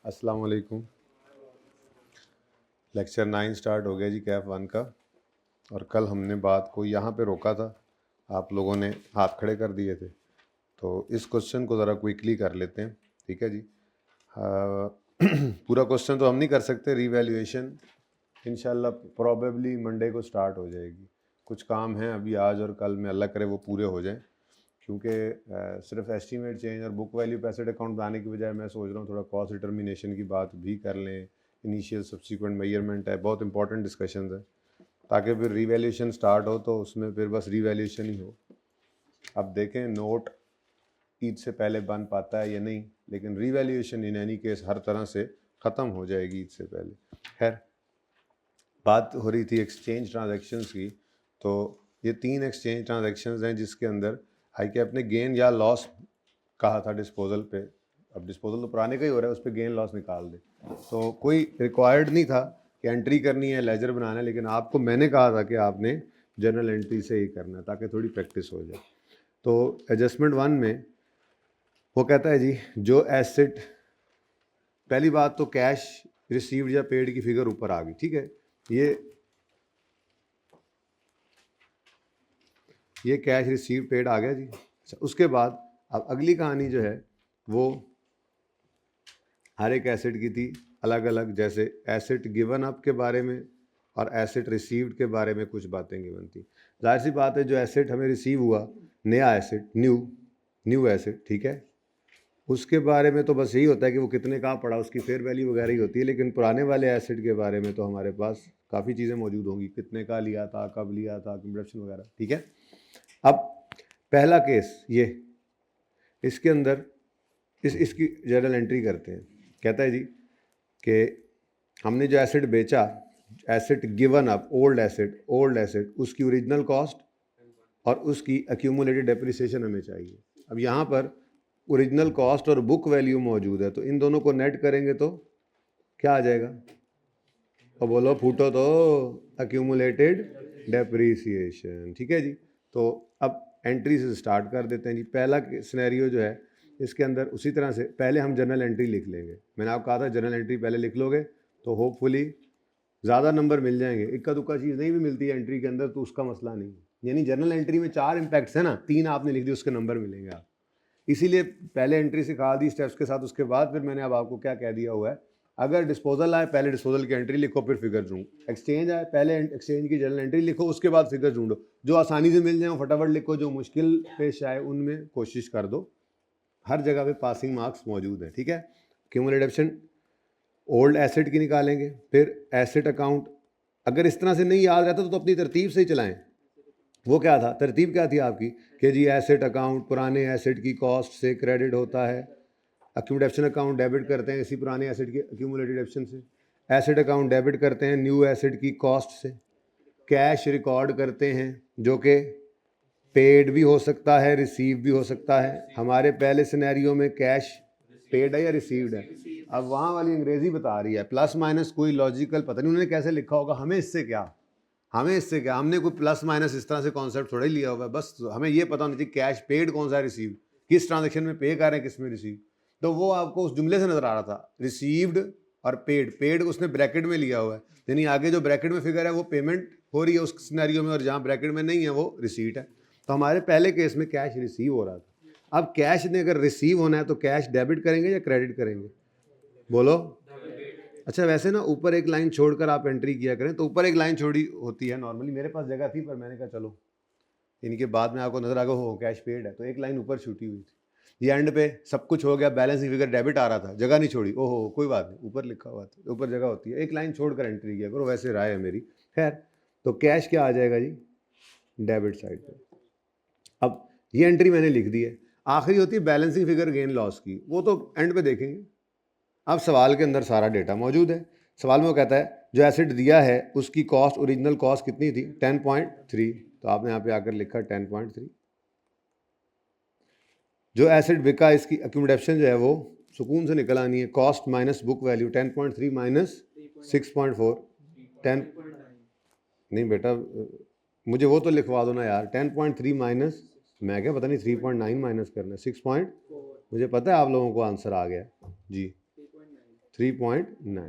अस्सलाम वालेकुम। Lecture 9 start हो गया जी कैफ 1 का। और कल हमने बात को यहाँ पे रोका था, आप लोगों ने हाथ खड़े कर दिए थे, तो इस क्वेश्चन को ज़रा क्विकली कर लेते हैं, ठीक है जी। पूरा क्वेश्चन तो हम नहीं कर सकते, रीवैल्यूएशन इंशाल्लाह प्रॉबेबली मंडे को स्टार्ट हो जाएगी। कुछ काम हैं अभी आज और कल में, अल्लाह करे वो पूरे हो जाएं, क्योंकि सिर्फ एस्टीमेट चेंज और बुक वैल्यू पैसेट अकाउंट बनाने की बजाय मैं सोच रहा हूँ थोड़ा कॉस्ट डिटर्मिनेशन की बात भी कर लें। इनिशियल सब्सिक्वेंट मेजरमेंट है, बहुत इंपॉर्टेंट डिस्कशन है, ताकि फिर रीवैल्यूएशन स्टार्ट हो तो उसमें फिर बस रीवैल्यूएशन ही हो। अब देखें नोट ईद से पहले बन पाता है या नहीं, लेकिन रीवैल्यूएशन इन एनी केस हर तरह से ख़त्म हो जाएगी ईद से पहले। खैर, बात हो रही थी एक्सचेंज ट्रांजैक्शंस की, तो ये 3 एक्सचेंज ट्रांजैक्शंस हैं जिसके अंदर हाई कैप ने गेन या लॉस कहा था डिस्पोजल पे। अब डिस्पोजल तो पुराने का ही हो रहा है, उस पर गेन लॉस निकाल दे, तो कोई रिक्वायर्ड नहीं था कि एंट्री करनी है, लेजर बनाना है, लेकिन आपको मैंने कहा था कि आपने जनरल एंट्री से ही करना है ताकि थोड़ी प्रैक्टिस हो जाए। तो एडजस्टमेंट 1 में वो कहता है जी, जो एसेट, पहली बात तो कैश रिसीव्ड या पेड की फिगर ऊपर आ गई, ठीक है, ये कैश रिसीव पेड आ गया जी। अच्छा, उसके बाद अब अगली कहानी जो है वो हर एक एसेट की थी अलग अलग, जैसे एसेट गिवन अप के बारे में और एसेट रिसीव्ड के बारे में कुछ बातें गिवन थी। जाहिर सी बात है, जो एसेट हमें रिसीव हुआ, नया एसेट, न्यू एसेट, ठीक है, उसके बारे में तो बस यही होता है कि वो कितने का पड़ा, उसकी फेयर वैल्यू वगैरह ही होती है। लेकिन पुराने वाले एसेट के बारे में तो हमारे पास काफ़ी चीज़ें मौजूद होंगी, कितने का लिया था, कब लिया था, कंजप्शन वगैरह, ठीक है। अब पहला केस ये, इसके अंदर इसकी जनरल एंट्री करते हैं। कहता है जी कि हमने जो एसेट बेचा, asset given up, old asset, उसकी ओरिजिनल कॉस्ट और उसकी एक्यूमुलेटेड डेप्रिसिएशन हमें चाहिए। अब यहाँ पर ओरिजिनल कॉस्ट और बुक वैल्यू मौजूद है, तो इन दोनों को नेट करेंगे तो क्या आ जाएगा, और बोलो फूटो तो, एक्यूमुलेटेड डेप्रिसिएशन, ठीक है जी। तो अब एंट्री से स्टार्ट कर देते हैं जी। पहला सिनेरियो जो है, इसके अंदर उसी तरह से पहले हम जनरल एंट्री लिख लेंगे। मैंने आपको कहा था जनरल एंट्री पहले लिख लोगे तो होपफुली ज़्यादा नंबर मिल जाएंगे। इक्का दुक्का चीज़ नहीं भी मिलती है एंट्री के अंदर तो उसका मसला नहीं, यानी जनरल एंट्री में 4 इम्पैक्ट्स है ना, 3 आपने लिख दी, उसके नंबर मिलेंगे आप। इसीलिए पहले एंट्री सिखा दी स्टेप्स के साथ, उसके बाद फिर मैंने अब आपको क्या कह दिया हुआ है, अगर डिस्पोजल आए पहले डिस्पोजल की एंट्री लिखो फिर फिगर ढूंढो, एक्सचेंज आए पहले एक्सचेंज की जनरल एंट्री लिखो उसके बाद फिगर ढूंढो, जो आसानी से मिल जाए फटाफट लिखो, जो मुश्किल पेश आए उनमें कोशिश कर दो। हर जगह पे पासिंग मार्क्स मौजूद हैं, ठीक है। क्यूमुलेटिव ओल्ड एसेट की निकालेंगे, फिर एसेट अकाउंट। अगर इस तरह से नहीं याद रहता तो अपनी तरतीब से ही चलाएं। वो क्या था, तरतीब क्या थी आपकी कि जी एसेट अकाउंट पुराने एसेट की कॉस्ट से क्रेडिट होता है, एक्यूमुलेशन अकाउंट डेबिट करते हैं इसी पुराने एसेट की एक्यूमुलेटेड एप्शन से, एसेट अकाउंट डेबिट करते हैं न्यू एसेट की कॉस्ट से, कैश रिकॉर्ड करते हैं जो कि पेड भी हो सकता है, रिसीव भी हो सकता है। हमारे पहले सिनेरियो में कैश पेड है या रिसीव्ड है, अब वहाँ वाली अंग्रेजी बता रही है प्लस माइनस, कोई लॉजिकल पता नहीं उन्होंने कैसे लिखा होगा, हमें इससे क्या, हमने कोई प्लस माइनस इस तरह से कॉन्सेप्ट थोड़ा ही लिया होगा। बस हमें ये पता होना चाहिए कैश पेड कौन सा है, रिसीव किस ट्रांजेक्शन में पे कर रहे हैं, किस में रिसीव। तो वो आपको उस जुमले से नजर आ रहा था, रिसीव्ड और पेड उसने ब्रैकेट में लिया हुआ है, यानी आगे जो ब्रैकेट में फिगर है वो पेमेंट हो रही है उस सिनेरियो में, और जहाँ ब्रैकेट में नहीं है वो रिसीट है। तो हमारे पहले केस में कैश रिसीव हो रहा था। अब कैश ने अगर रिसीव होना है तो कैश डेबिट करेंगे या क्रेडिट करेंगे, बोलो। अच्छा, वैसे ना ऊपर एक लाइन छोड़कर आप एंट्री किया करें, तो ऊपर एक लाइन छोड़ी होती है नॉर्मली, मेरे पास जगह थी पर मैंने कहा चलो इनके बाद में आपको नजर आ गया हो कैश पेड है, तो एक लाइन ऊपर छूटी हुई थी। ये एंड पे सब कुछ हो गया, बैलेंस फिगर डेबिट आ रहा था, जगह नहीं छोड़ी, ओहो कोई बात नहीं, ऊपर लिखा हुआ था, ऊपर जगह होती है, एक लाइन छोड़कर एंट्री किया करो, वैसे राय है मेरी। खैर, तो कैश क्या आ जाएगा जी, डेबिट साइड पे। अब ये एंट्री मैंने लिख दी है, आखिरी होती है बैलेंसिंग फिगर गेन लॉस की, वो तो एंड पे देखेंगे। अब सवाल के अंदर सारा डेटा मौजूद है। सवाल में वो कहता है जो एसेट दिया है उसकी कॉस्ट, ओरिजिनल कॉस्ट कितनी थी, 10.3, तो आपने यहाँ पे आकर लिखा 10.3। जो एसेट बिका इसकी एक्यूमुलेशन जो है वो सुकून से निकल आनी है, cost minus book value, 10.3 minus 6.4, 10 नहीं बेटा, मुझे वो तो लिखवा दो ना यार, 10.3 माइनस, मैं क्या पता नहीं 3.9 माइनस करना है 6 मुझे पता है आप लोगों को आंसर आ गया जी, 3.9।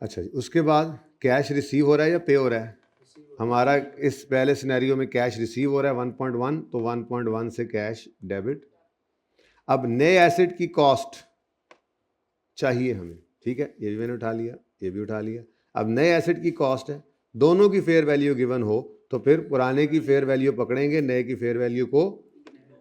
अच्छा जी, उसके बाद कैश रिसीव हो रहा है या पे हो रहा है? हमारा इस पहले सिनेरियो में कैश रिसीव हो रहा है 1.1, तो 1.1 से कैश डेबिट। अब नए एसेट की कॉस्ट चाहिए हमें, ठीक है, ये भी मैंने उठा लिया, ये भी उठा लिया। अब नए एसेट की कॉस्ट है, दोनों की फेयर वैल्यू गिवन हो तो फिर पुराने की फेयर वैल्यू पकड़ेंगे, नए की फेयर वैल्यू को,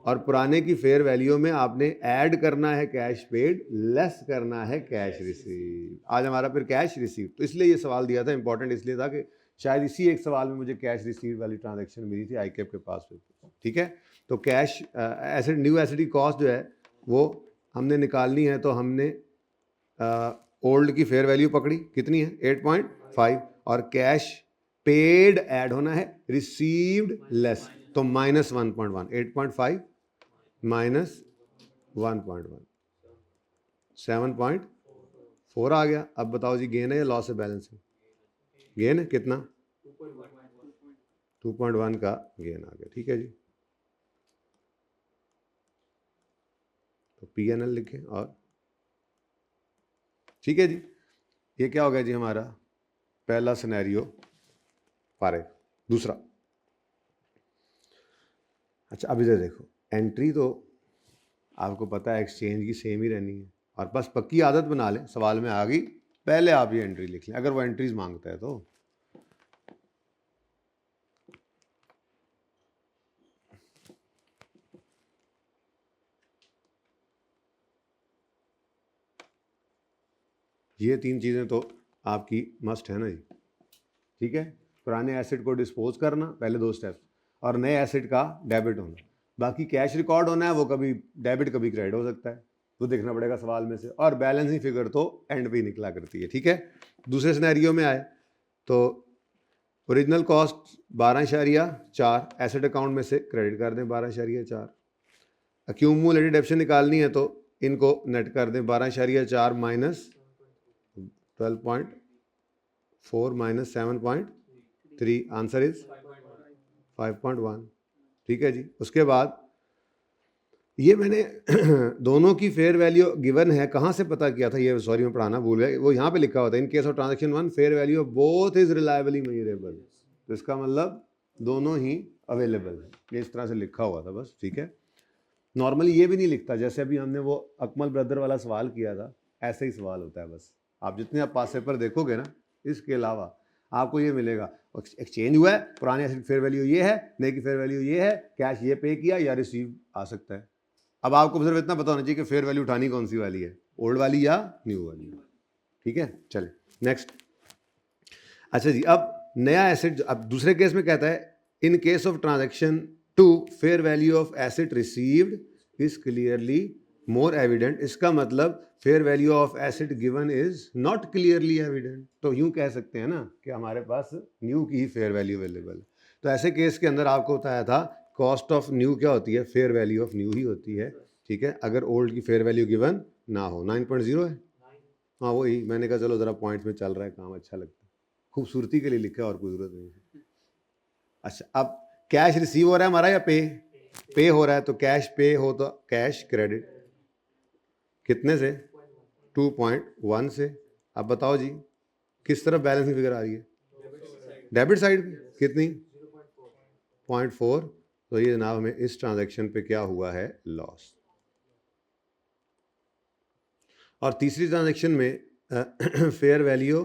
और पुराने की फेयर वैल्यू में आपने ऐड करना है कैश पेड, लेस करना है कैश रिसीव। आज हमारा फिर कैश रिसीव, तो इसलिए ये सवाल दिया था, इंपॉर्टेंट इसलिए था कि शायद इसी एक सवाल में मुझे कैश रिसीव वाली ट्रांजैक्शन मिली थी आईकेप के पास, ठीक है। तो कैश एसेट, न्यू एसेट की कॉस्ट जो है वो हमने निकालनी है, तो हमने ओल्ड की फेयर वैल्यू पकड़ी, कितनी है 8.5, और कैश पेड ऐड होना है, रिसीव्ड लेस, तो -1.1, 8.5 माइनस 1.1, 7.4 आ गया। अब बताओ जी, गेन है या लॉस है? बैलेंस है, गेन है, कितना? 2.1 का गेन आ गया, ठीक है जी। तो P&L लिखें, और ठीक है जी, ये क्या हो गया जी हमारा पहला सिनेरियो पारे। दूसरा, अच्छा अब इधर देखो, एंट्री तो आपको पता है एक्सचेंज की सेम ही रहनी है, और बस पक्की आदत बना लें, सवाल में आ गई पहले आप ये एंट्री लिख लें अगर वो एंट्रीज मांगता है तो। ये तीन चीज़ें तो आपकी मस्ट है ना जी, ठीक है। पुराने एसेट को डिस्पोज करना, पहले दो स्टेप्स, और नए एसेट का डेबिट होना। बाकी कैश रिकॉर्ड होना है, वो कभी डेबिट कभी क्रेडिट हो सकता है, तो देखना पड़ेगा सवाल में से, और बैलेंसिंग फिगर तो एंड पे ही निकला करती है, ठीक है। दूसरे सिनेरियो में आए तो ओरिजिनल कॉस्ट 12.4 एसेट अकाउंट में से क्रेडिट कर दें 12.4। अक्यूमुलेटेड डेप्शन निकालनी है तो इनको नेट कर दें 12.4 माइनस 12.4 माइनस 7.3, आंसर इज 5.1, ठीक है जी। उसके बाद ये मैंने दोनों की फेयर वैल्यू गिवन है, कहाँ से पता किया था ये, सॉरी मैं पढ़ाना भूल गया, वो यहाँ पे लिखा हुआ था, in case of transaction 1 fair value of both is reliably measurable, तो इसका मतलब दोनों ही अवेलेबल है, ये इस तरह से लिखा हुआ था बस, ठीक है। नॉर्मली ये भी नहीं लिखता, जैसे अभी हमने वो अकमल ब्रदर वाला सवाल किया था, ऐसे ही सवाल होता है बस। आप जितने आप पास पेपर देखोगे ना, इसके अलावा आपको ये मिलेगा, एक्सचेंज हुआ है, पुराने एसेट फेयर वैल्यू ये है, नए की फेयर वैल्यू ये है, कैश ये पे किया या रिसीव आ सकता है। अब आपको सिर्फ इतना पता होना चाहिए कि फेयर वैल्यू उठानी कौन सी वाली है, ओल्ड वाली या न्यू वाली, ठीक है। चले नेक्स्ट। अच्छा जी, अब नया एसेट, अब दूसरे केस में कहता है in case of transaction 2 fair value of asset received is clearly more evident, इसका मतलब fair value of asset given is not clearly evident, तो यूं कह सकते हैं ना कि हमारे पास न्यू की ही फेयर वैल्यू अवेलेबल है। तो ऐसे केस के अंदर आपको बताया था कॉस्ट ऑफ न्यू क्या होती है, फेयर वैल्यू ऑफ न्यू ही होती है, ठीक है, अगर ओल्ड की फेयर वैल्यू गिवन ना हो। 9.0 है, हाँ वही मैंने कहा चलो ज़रा पॉइंट्स में चल रहा है काम, अच्छा लगता है, खूबसूरती के लिए लिखा है और कोई ज़रूरत नहीं है। अच्छा, अब कैश रिसीव हो रहा है हमारा या पे हो रहा है, तो कैश पे हो तो कैश क्रेडिट, कितने से? 2.1 से। अब बताओ जी किस तरफ बैलेंसिंग फिगर आ रही है? डेबिट साइड पे, कितनी? 0.4, तो ये जनाब हमें इस ट्रांजैक्शन पे क्या हुआ है, लॉस। और तीसरी ट्रांजैक्शन में फेयर वैल्यू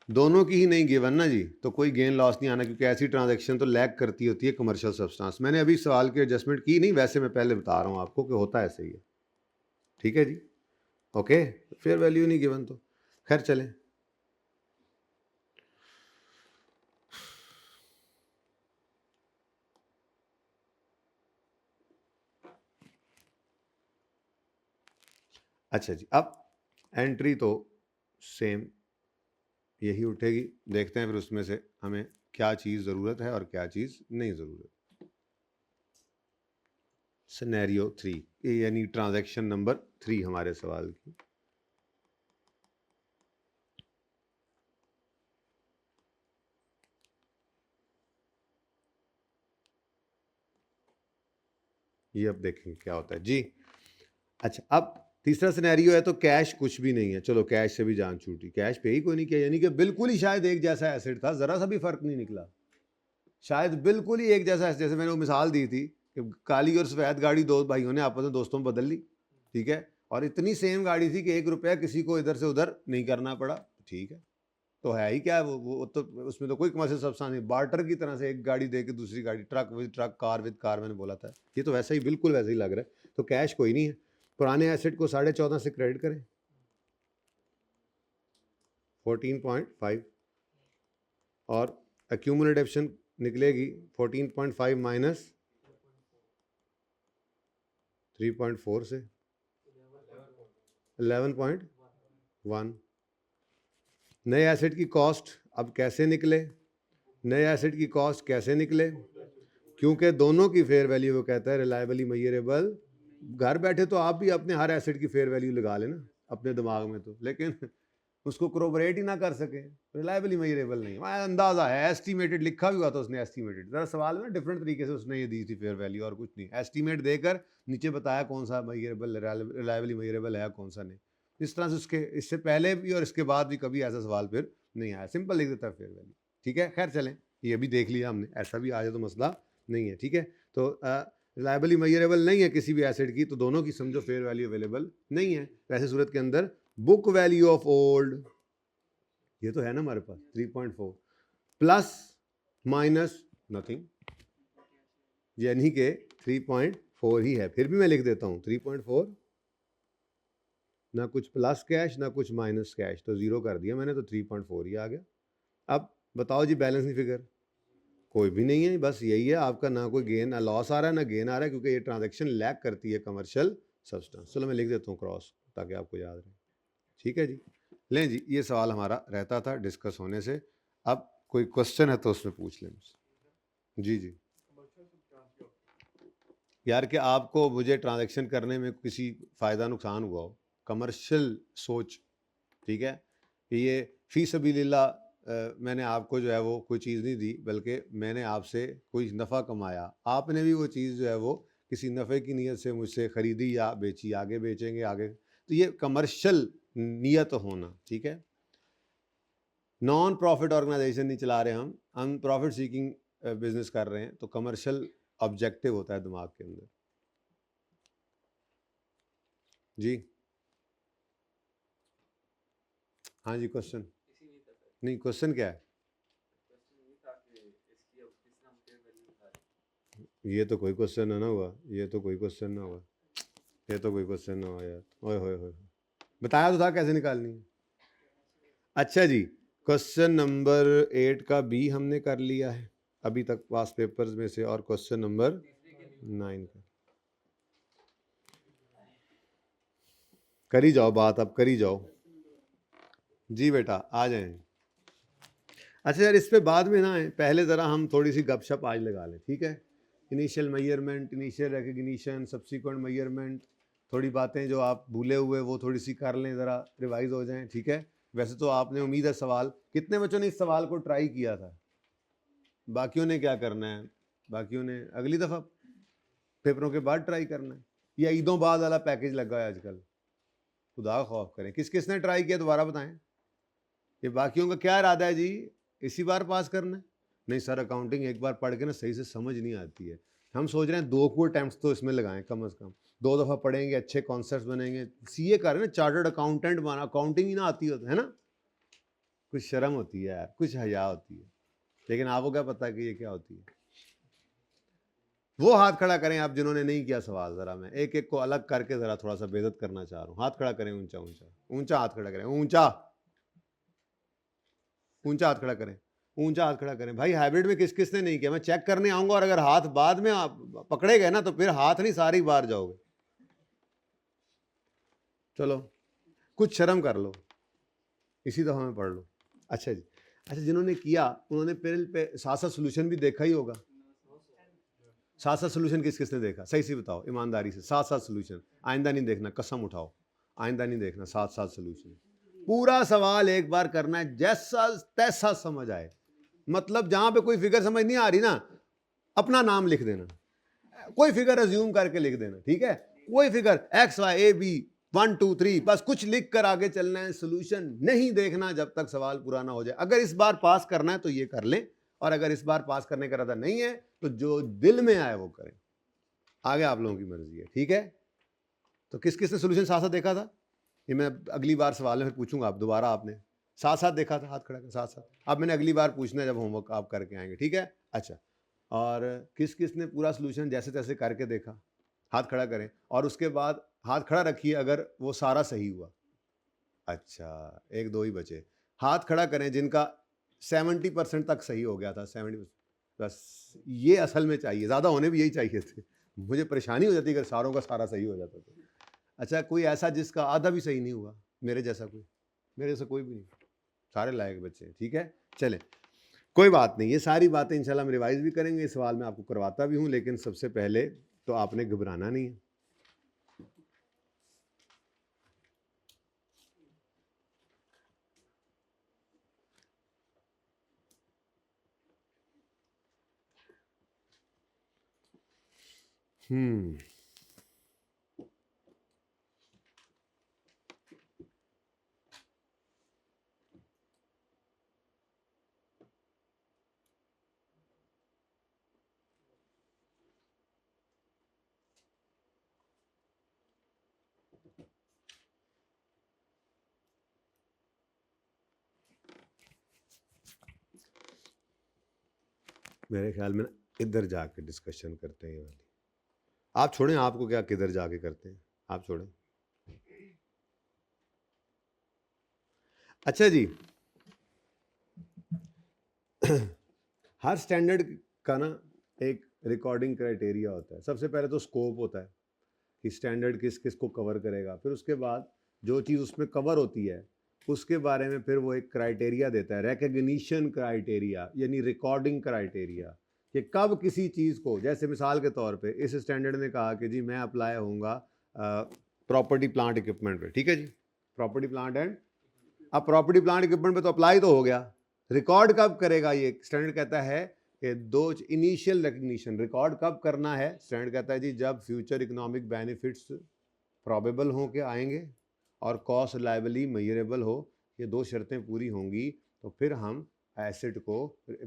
दोनों की ही नहीं गिवन ना जी, तो कोई गेन लॉस नहीं आना, क्योंकि ऐसी ट्रांजैक्शन तो लैग करती होती है कमर्शियल सब्सटेंस। मैंने अभी सवाल की एडजस्टमेंट की नहीं, वैसे मैं पहले बता रहा हूँ आपको कि होता ऐसे ही है, ठीक है जी। ओके, फेयर वैल्यू नहीं गिवन तो खैर चलें। अच्छा जी, अब एंट्री तो सेम यही उठेगी, देखते हैं फिर उसमें से हमें क्या चीज़ ज़रूरत है और क्या चीज़ नहीं ज़रूरत। सिनेरियो 3, यानी ट्रांजैक्शन नंबर 3 हमारे सवाल की। ये अब देखेंगे क्या होता है जी। अच्छा, अब तीसरा सिनेरियो है तो कैश कुछ भी नहीं है, चलो कैश से भी जान छूटी, कैश पे ही कोई नहीं किया, यानी कि बिल्कुल ही शायद एक जैसा एसेट था, जरा सा भी फर्क नहीं निकला, शायद बिल्कुल ही एक जैसा, जैसे मैंने वो मिसाल दी थी कि काली और सफ़ेद गाड़ी दो भाइयों ने आपस में दोस्तों में बदल ली, ठीक है, और इतनी सेम गाड़ी थी कि 1 रुपया किसी को इधर से उधर नहीं करना पड़ा, ठीक है, तो है ही क्या वो तो उसमें तो कोई कमर्शियल सब्सटेंस नहीं, बार्टर की तरह से एक गाड़ी दे के दूसरी गाड़ी, truck with truck, car with car, मैंने बोला था, ये तो वैसा ही बिल्कुल वैसा ही लग रहा है। तो कैश कोई नहीं है, पुराने एसेट को 14.5 से क्रेडिट करें 14.5 और एक्यूमुलेटिव निकलेगी 14.5 माइनस 3.4 से 11.1। नए एसेट की कॉस्ट अब कैसे निकले, नए एसेट की कॉस्ट कैसे निकले, क्योंकि दोनों की फेयर वैल्यू वो कहता है रिलायबली मेजरेबल। घर बैठे तो आप भी अपने हर एसेट की फेयर वैल्यू लगा लेना अपने दिमाग में, तो लेकिन उसको कोरोबरेट ही ना कर सके, रिलायबली मेजरेबल नहीं, वहाँ अंदाजा है, एस्टीमेटेड लिखा भी हुआ था उसने, एस्टीमेटेड, जरा सवाल में डिफरेंट तरीके से उसने ये दी थी फेयर वैल्यू और कुछ नहीं, एस्टीमेट देकर नीचे बताया कौन सा मेजरेबल रिलायबली मेजरेबल है कौन सा नहीं। इस तरह से उसके इससे पहले भी और इसके बाद भी कभी ऐसा सवाल फिर नहीं आया, सिंपल लिख देता है फेयर वैल्यू, ठीक है। खैर चलें, ये भी देख लिया हमने, ऐसा भी आ जाए तो मसला नहीं है, ठीक है। तो रिलायबली मेजरेबल नहीं है किसी भी एसेट की, तो दोनों की समझो फेयर वैल्यू अवेलेबल नहीं है। वैसे सूरत के अंदर बुक वैल्यू ऑफ ओल्ड, ये तो है ना हमारे पास 3.4 प्लस माइनस नथिंग, यानी कि 3.4 ही है, फिर भी मैं लिख देता हूँ 3.4, ना कुछ प्लस कैश ना कुछ माइनस कैश, तो जीरो कर दिया मैंने, तो 3.4 ही आ गया। अब बताओ जी बैलेंसिंग फिगर कोई भी नहीं है, बस यही है आपका, ना कोई गेन ना लॉस आ रहा है ना गेन आ रहा है, क्योंकि ये ट्रांजैक्शन लैक करती है कमर्शियल सब्सटेंस। चलो मैं लिख देता हूँ क्रॉस ताकि आपको याद रहे, ठीक है जी। लें जी, ये सवाल हमारा रहता था डिस्कस होने से, अब कोई क्वेश्चन है तो उसमें पूछ लें मुझसे। जी जी यार, कि आपको मुझे ट्रांजैक्शन करने में किसी फ़ायदा नुकसान हुआ हो, कमर्शियल सोच, ठीक है, कि ये फ़ी सबीलिल्लाह मैंने आपको जो है वो कोई चीज़ नहीं दी, बल्कि मैंने आपसे कोई नफ़ा कमाया, आपने भी वो चीज़ जो है वो किसी नफ़े की नीयत से मुझसे ख़रीदी या बेची, आगे बेचेंगे आगे, तो ये कमर्शियल नीयत होना, ठीक है। नॉन प्रॉफिट ऑर्गेनाइजेशन नहीं चला रहे हम प्रॉफिट सीकिंग बिजनेस कर रहे हैं, तो कमर्शियल ऑब्जेक्टिव होता है दिमाग के अंदर। जी हाँ जी, क्वेश्चन नहीं, क्वेश्चन क्या है? ये तो कोई क्वेश्चन ना हुआ, ये तो कोई क्वेश्चन ना हुआ, ये तो कोई क्वेश्चन ना हुआ यार, ओए होए होए, बताया तो था कैसे निकालनी है। अच्छा जी, क्वेश्चन नंबर 8 का बी हमने कर लिया है अभी तक पास पेपर्स में से, और क्वेश्चन नंबर 9 का करी जाओ बात, अब करी जाओ जी बेटा, आ जाएं। अच्छा यार, इस पे बाद में ना है, पहले ज़रा हम थोड़ी सी गपशप आज लगा लें, ठीक है। Initial measurement, initial recognition, subsequent measurement, थोड़ी बातें जो आप भूले हुए वो थोड़ी सी कर लें, ज़रा रिवाइज हो जाएं, ठीक है। वैसे तो आपने, उम्मीद है सवाल, कितने बच्चों ने इस सवाल को ट्राई किया था? बाकियों ने क्या करना है, बाकियों ने अगली दफ़ा पेपरों के बाद ट्राई करना है, या ईदों बाद वाला पैकेज लगा है आजकल, खुदा खौफ करें। किस किसने ट्राई किया दोबारा बताएं। ये बाकियों का क्या इरादा है जी, इसी बार पास करना है? नहीं सर, अकाउंटिंग एक बार पढ़ के ना सही से समझ नहीं आती है, हम सोच रहे हैं 2 को अटैम्प्ट्स तो इसमें लगाएं, कम से कम 2 दफ़ा पढ़ेंगे, अच्छे कॉन्सेप्ट बनेंगे, सीए कर रहे हैं ना, चार्टर्ड अकाउंटेंट बना, अकाउंटिंग ही ना आती होता है ना, कुछ शर्म होती है यार, कुछ हया होती है, लेकिन आपको क्या पता है कि ये क्या होती है। वो हाथ खड़ा करें आप जिन्होंने नहीं किया सवाल, ज़रा मैं एक एक को अलग करके ज़रा थोड़ा सा बेइज्जत करना चाह रहा हूँ। हाथ खड़ा करें, ऊंचा ऊंचा ऊंचा हाथ खड़ा करें, ऊंचा ऊंचा हाथ खड़ा करें, ऊंचा हाथ खड़ा करें भाई। हाइब्रिड में किस किसने नहीं किया, मैं चेक करने आऊंगा, और अगर हाथ बाद में आप पकड़े गए ना तो फिर हाथ नहीं, सारी बार जाओगे। चलो कुछ शर्म कर लो, इसी दफा में पढ़ लो। अच्छा जी, अच्छा जिन्होंने किया उन्होंने पेरिल पे साथ साथ सोल्यूशन भी देखा ही होगा। साथ साथ सोल्यूशन किस किसने देखा, सही से बताओ ईमानदारी से, साथ साथ सोल्यूशन। आइंदा नहीं देखना, कसम उठाओ, आइंदा नहीं देखना साथ साथ सोल्यूशन। पूरा सवाल एक बार करना है, जैसा तैसा समझ आए, मतलब जहां पे कोई फिगर समझ नहीं आ रही ना, अपना नाम लिख देना, कोई फिगर अज्यूम करके लिख देना, ठीक है, कोई figure X Y A B 1 2 3 बस कुछ लिख कर आगे चलना है, सोल्यूशन नहीं देखना जब तक सवाल पूरा ना हो जाए। अगर इस बार पास करना है तो ये कर लें, और अगर इस बार पास करने का इरादा नहीं है तो जो दिल में आए वो करें, आगे आप लोगों की मर्जी है, ठीक है। तो किस किस ने सोल्यूशन साथ साथ देखा था, ये मैं अगली बार सवाल में फिर पूछूंगा, आप दोबारा आपने साथ साथ देखा था, हाथ खड़ा कर साथ साथ, अब मैंने अगली बार पूछना है जब होमवर्क आप करके आएंगे, ठीक है। अच्छा, और किस किस ने पूरा सोल्यूशन जैसे तैसे करके देखा, हाथ खड़ा करें, और उसके बाद हाथ खड़ा रखिए अगर वो सारा सही हुआ। अच्छा, एक दो ही बचे, हाथ खड़ा करें जिनका 70% तक सही हो गया था, 70%, बस ये असल में चाहिए, ज़्यादा होने भी यही चाहिए थे, मुझे परेशानी हो जाती अगर सारों का सारा सही हो जाता तो। अच्छा, कोई ऐसा जिसका आधा भी सही नहीं हुआ, मेरे जैसा कोई, मेरे जैसा कोई भी नहीं, सारे लायक बच्चे हैं, ठीक है। चलें, कोई बात नहीं, ये सारी बातें इंशाल्लाह हम रिवाइज भी करेंगे, इस सवाल में आपको करवाता भी हूँ, लेकिन सबसे पहले तो आपने घबराना नहीं है। मेरे ख्याल में ना इधर जाके डिस्कशन करते हैं ये वाली, आप छोड़ें, आपको क्या किधर जाके करते हैं, आप छोड़ें। अच्छा जी, हर स्टैंडर्ड का ना एक रिकॉर्डिंग क्राइटेरिया होता है। सबसे पहले तो स्कोप होता है कि स्टैंडर्ड किस किस को कवर करेगा, फिर उसके बाद जो चीज़ उसमें कवर होती है उसके बारे में फिर वो एक क्राइटेरिया देता है, रिकग्निशन क्राइटेरिया यानी रिकॉर्डिंग क्राइटेरिया, कि कब किसी चीज़ को, जैसे मिसाल के तौर पे इस स्टैंडर्ड ने कहा कि जी मैं अप्लाई होऊंगा प्रॉपर्टी प्लांट इक्विपमेंट पे, ठीक है जी, प्रॉपर्टी प्लांट एंड, अब प्रॉपर्टी प्लांट इक्विपमेंट पे तो अप्लाई तो हो गया, रिकॉर्ड कब करेगा, ये स्टैंडर्ड कहता है कि दो इनिशियल रिकग्निशन, रिकॉर्ड कब करना है, स्टैंडर्ड कहता है जी जब फ्यूचर इकोनॉमिक बेनिफिट्स प्रॉबेबल हो के आएंगे और कॉस्ट लायबली मेजरेबल हो, ये दो शर्तें पूरी होंगी तो फिर हम एसेट को,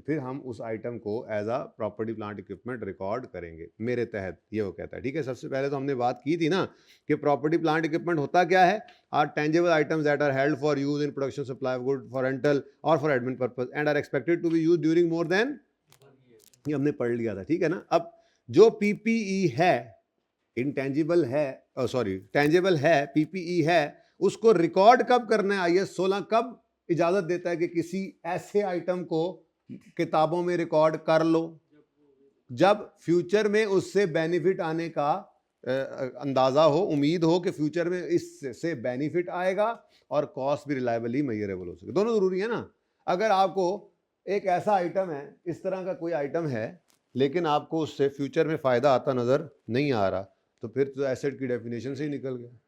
फिर हम उस आइटम को as a property plant equipment record करेंगे मेरे तहत, ये वो कहता है, ठीक है। सबसे पहले तो हमने बात की थी ना कि प्रॉपर्टी प्लांट इक्विपमेंट होता क्या है, are tangible items that are held for use in production supply of good for rental और for admin purpose and are expected to be use during more than, ये हमने पढ़ लिया था, ठीक है ना। अब जो पीपीई है, इंटेंजिबल है, सॉरी टेंजिबल है, पीपीई है, उसको रिकॉर्ड कब करना है, आईएस 16 कब इजाजत देता है कि किसी ऐसे आइटम को किताबों में रिकॉर्ड कर लो जब फ्यूचर में उससे बेनिफिट आने का अंदाजा हो, उम्मीद हो कि फ्यूचर में इससे बेनिफिट आएगा और कॉस्ट भी रिलायबली मेजरेबल हो सके, दोनों जरूरी है ना। अगर आपको एक ऐसा आइटम है, इस तरह का कोई आइटम है, लेकिन आपको उससे फ्यूचर में फ़ायदा आता नज़र नहीं आ रहा, तो फिर तो एसेट की डेफिनेशन से ही निकल गया,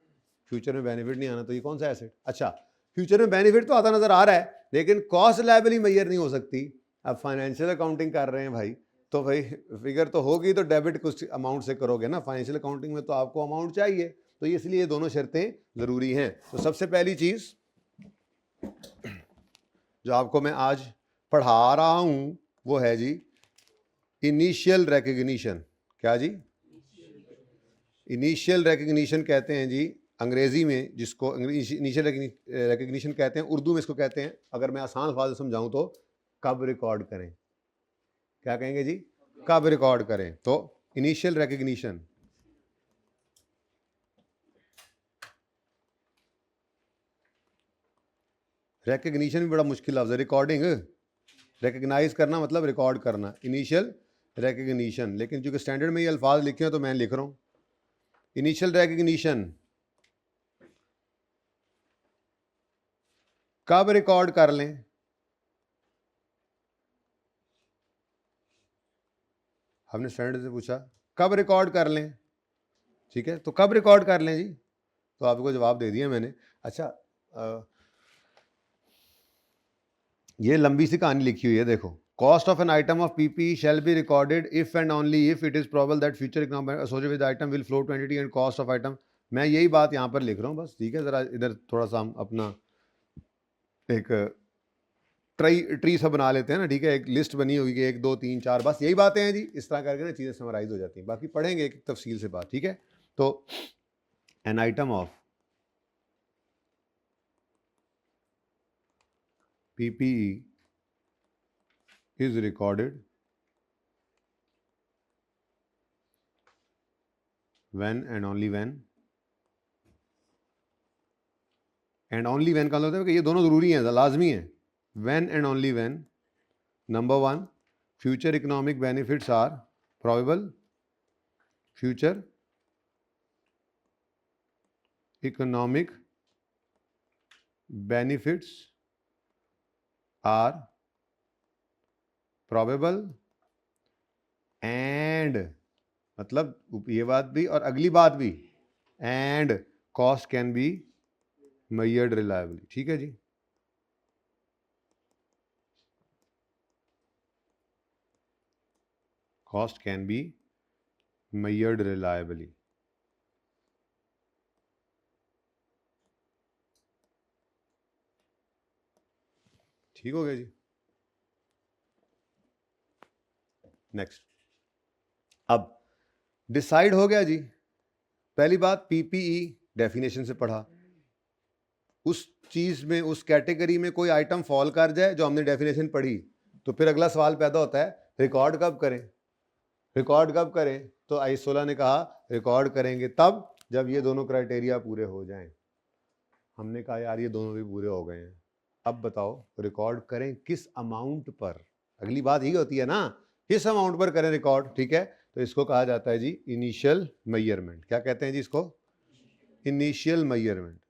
फ्यूचर में बेनिफिट नहीं आना तो ये कौन सा एसेट। अच्छा, फ्यूचर में बेनिफिट तो आता नज़र आ रहा है लेकिन कॉस्ट लायबली मेजर नहीं हो सकती। अब फाइनेंशियल अकाउंटिंग कर रहे हैं भाई, तो भाई फिगर तो होगी तो डेबिट कुछ अमाउंट से करोगे ना, फाइनेंशियल अकाउंटिंग में तो आपको अमाउंट चाहिए, तो इसलिए ये दोनों शर्तें ज़रूरी हैं। तो सबसे पहली चीज़ जो आपको मैं आज पढ़ा रहा हूँ वो है जी इनिशियल रिकग्निशन। क्या जी, इनिशियल रिकग्निशन कहते हैं जी अंग्रेजी में, जिसको इनिशियल रिकग्निशन कहते हैं, उर्दू में इसको कहते हैं, अगर मैं आसान अल्फाज समझाऊं तो कब रिकॉर्ड करें, क्या कहेंगे जी, कब रिकॉर्ड करें, तो इनिशियल रिकग्निशन। रिकग्निशन भी बड़ा मुश्किल लफ्ज़ है, रिकॉर्डिंग, रिकग्नाइज करना मतलब रिकॉर्ड करना, इनिशियल रिकग्निशन, लेकिन चूंकि स्टैंडर्ड में ये अल्फाज लिखे हैं तो मैं लिख रहा हूँ इनिशियल रिकग्निशन कब रिकॉर्ड कर लें, हमने स्टैंडर्ड से पूछा कब रिकॉर्ड कर लें, ठीक है, तो कब रिकॉर्ड कर लें जी, तो आपको जवाब दे दिया मैंने। अच्छा, ये लंबी सी कहानी लिखी हुई है, देखो Cost of an item of PPE shall be recorded if and only if it is probable that future economic associated with the item will flow to entity and cost of item. मैं यही बात यहाँ पर लिख रहा हूँ बस, ठीक है। जरा इधर थोड़ा सा हम अपना एक ट्री सा बना लेते हैं ना, ठीक है। एक लिस्ट बनी होगी कि 1 2 3 4, बस यही बातें हैं जी। इस तरह करके ना चीज़ें समराइज हो जाती हैं, बाकी पढ़ेंगे एक तफसील से बात, ठीक है। तो an item of PPE is recorded when and only when, and only when का मतलब है कि ये दोनों ज़रूरी हैं, लाजमी हैं। when and only when, number 1, future economic benefits are probable, future economic benefits are probable and, मतलब ये बात भी और अगली बात भी, and cost can be measured reliably, ठीक है जी। cost can be measured reliably, ठीक हो गया जी। नेक्स्ट, अब डिसाइड हो गया जी। पहली बात, PPE डेफिनेशन से पढ़ा, उस चीज में, उस कैटेगरी में कोई आइटम फॉल कर जाए जो हमने डेफिनेशन पढ़ी, तो फिर अगला सवाल पैदा होता है, रिकॉर्ड कब करें। रिकॉर्ड कब करें? तो आइसोला ने कहा रिकॉर्ड करेंगे तब जब ये दोनों क्राइटेरिया पूरे हो जाएं। हमने कहा यार ये दोनों भी पूरे हो गए हैं, अब बताओ रिकॉर्ड करें किस अमाउंट पर। अगली बात यही होती है ना, किस अमाउंट पर करें रिकॉर्ड, ठीक है। तो इसको कहा जाता है जी इनिशियल मेजरमेंट। क्या कहते हैं जी इसको? Initial measurement.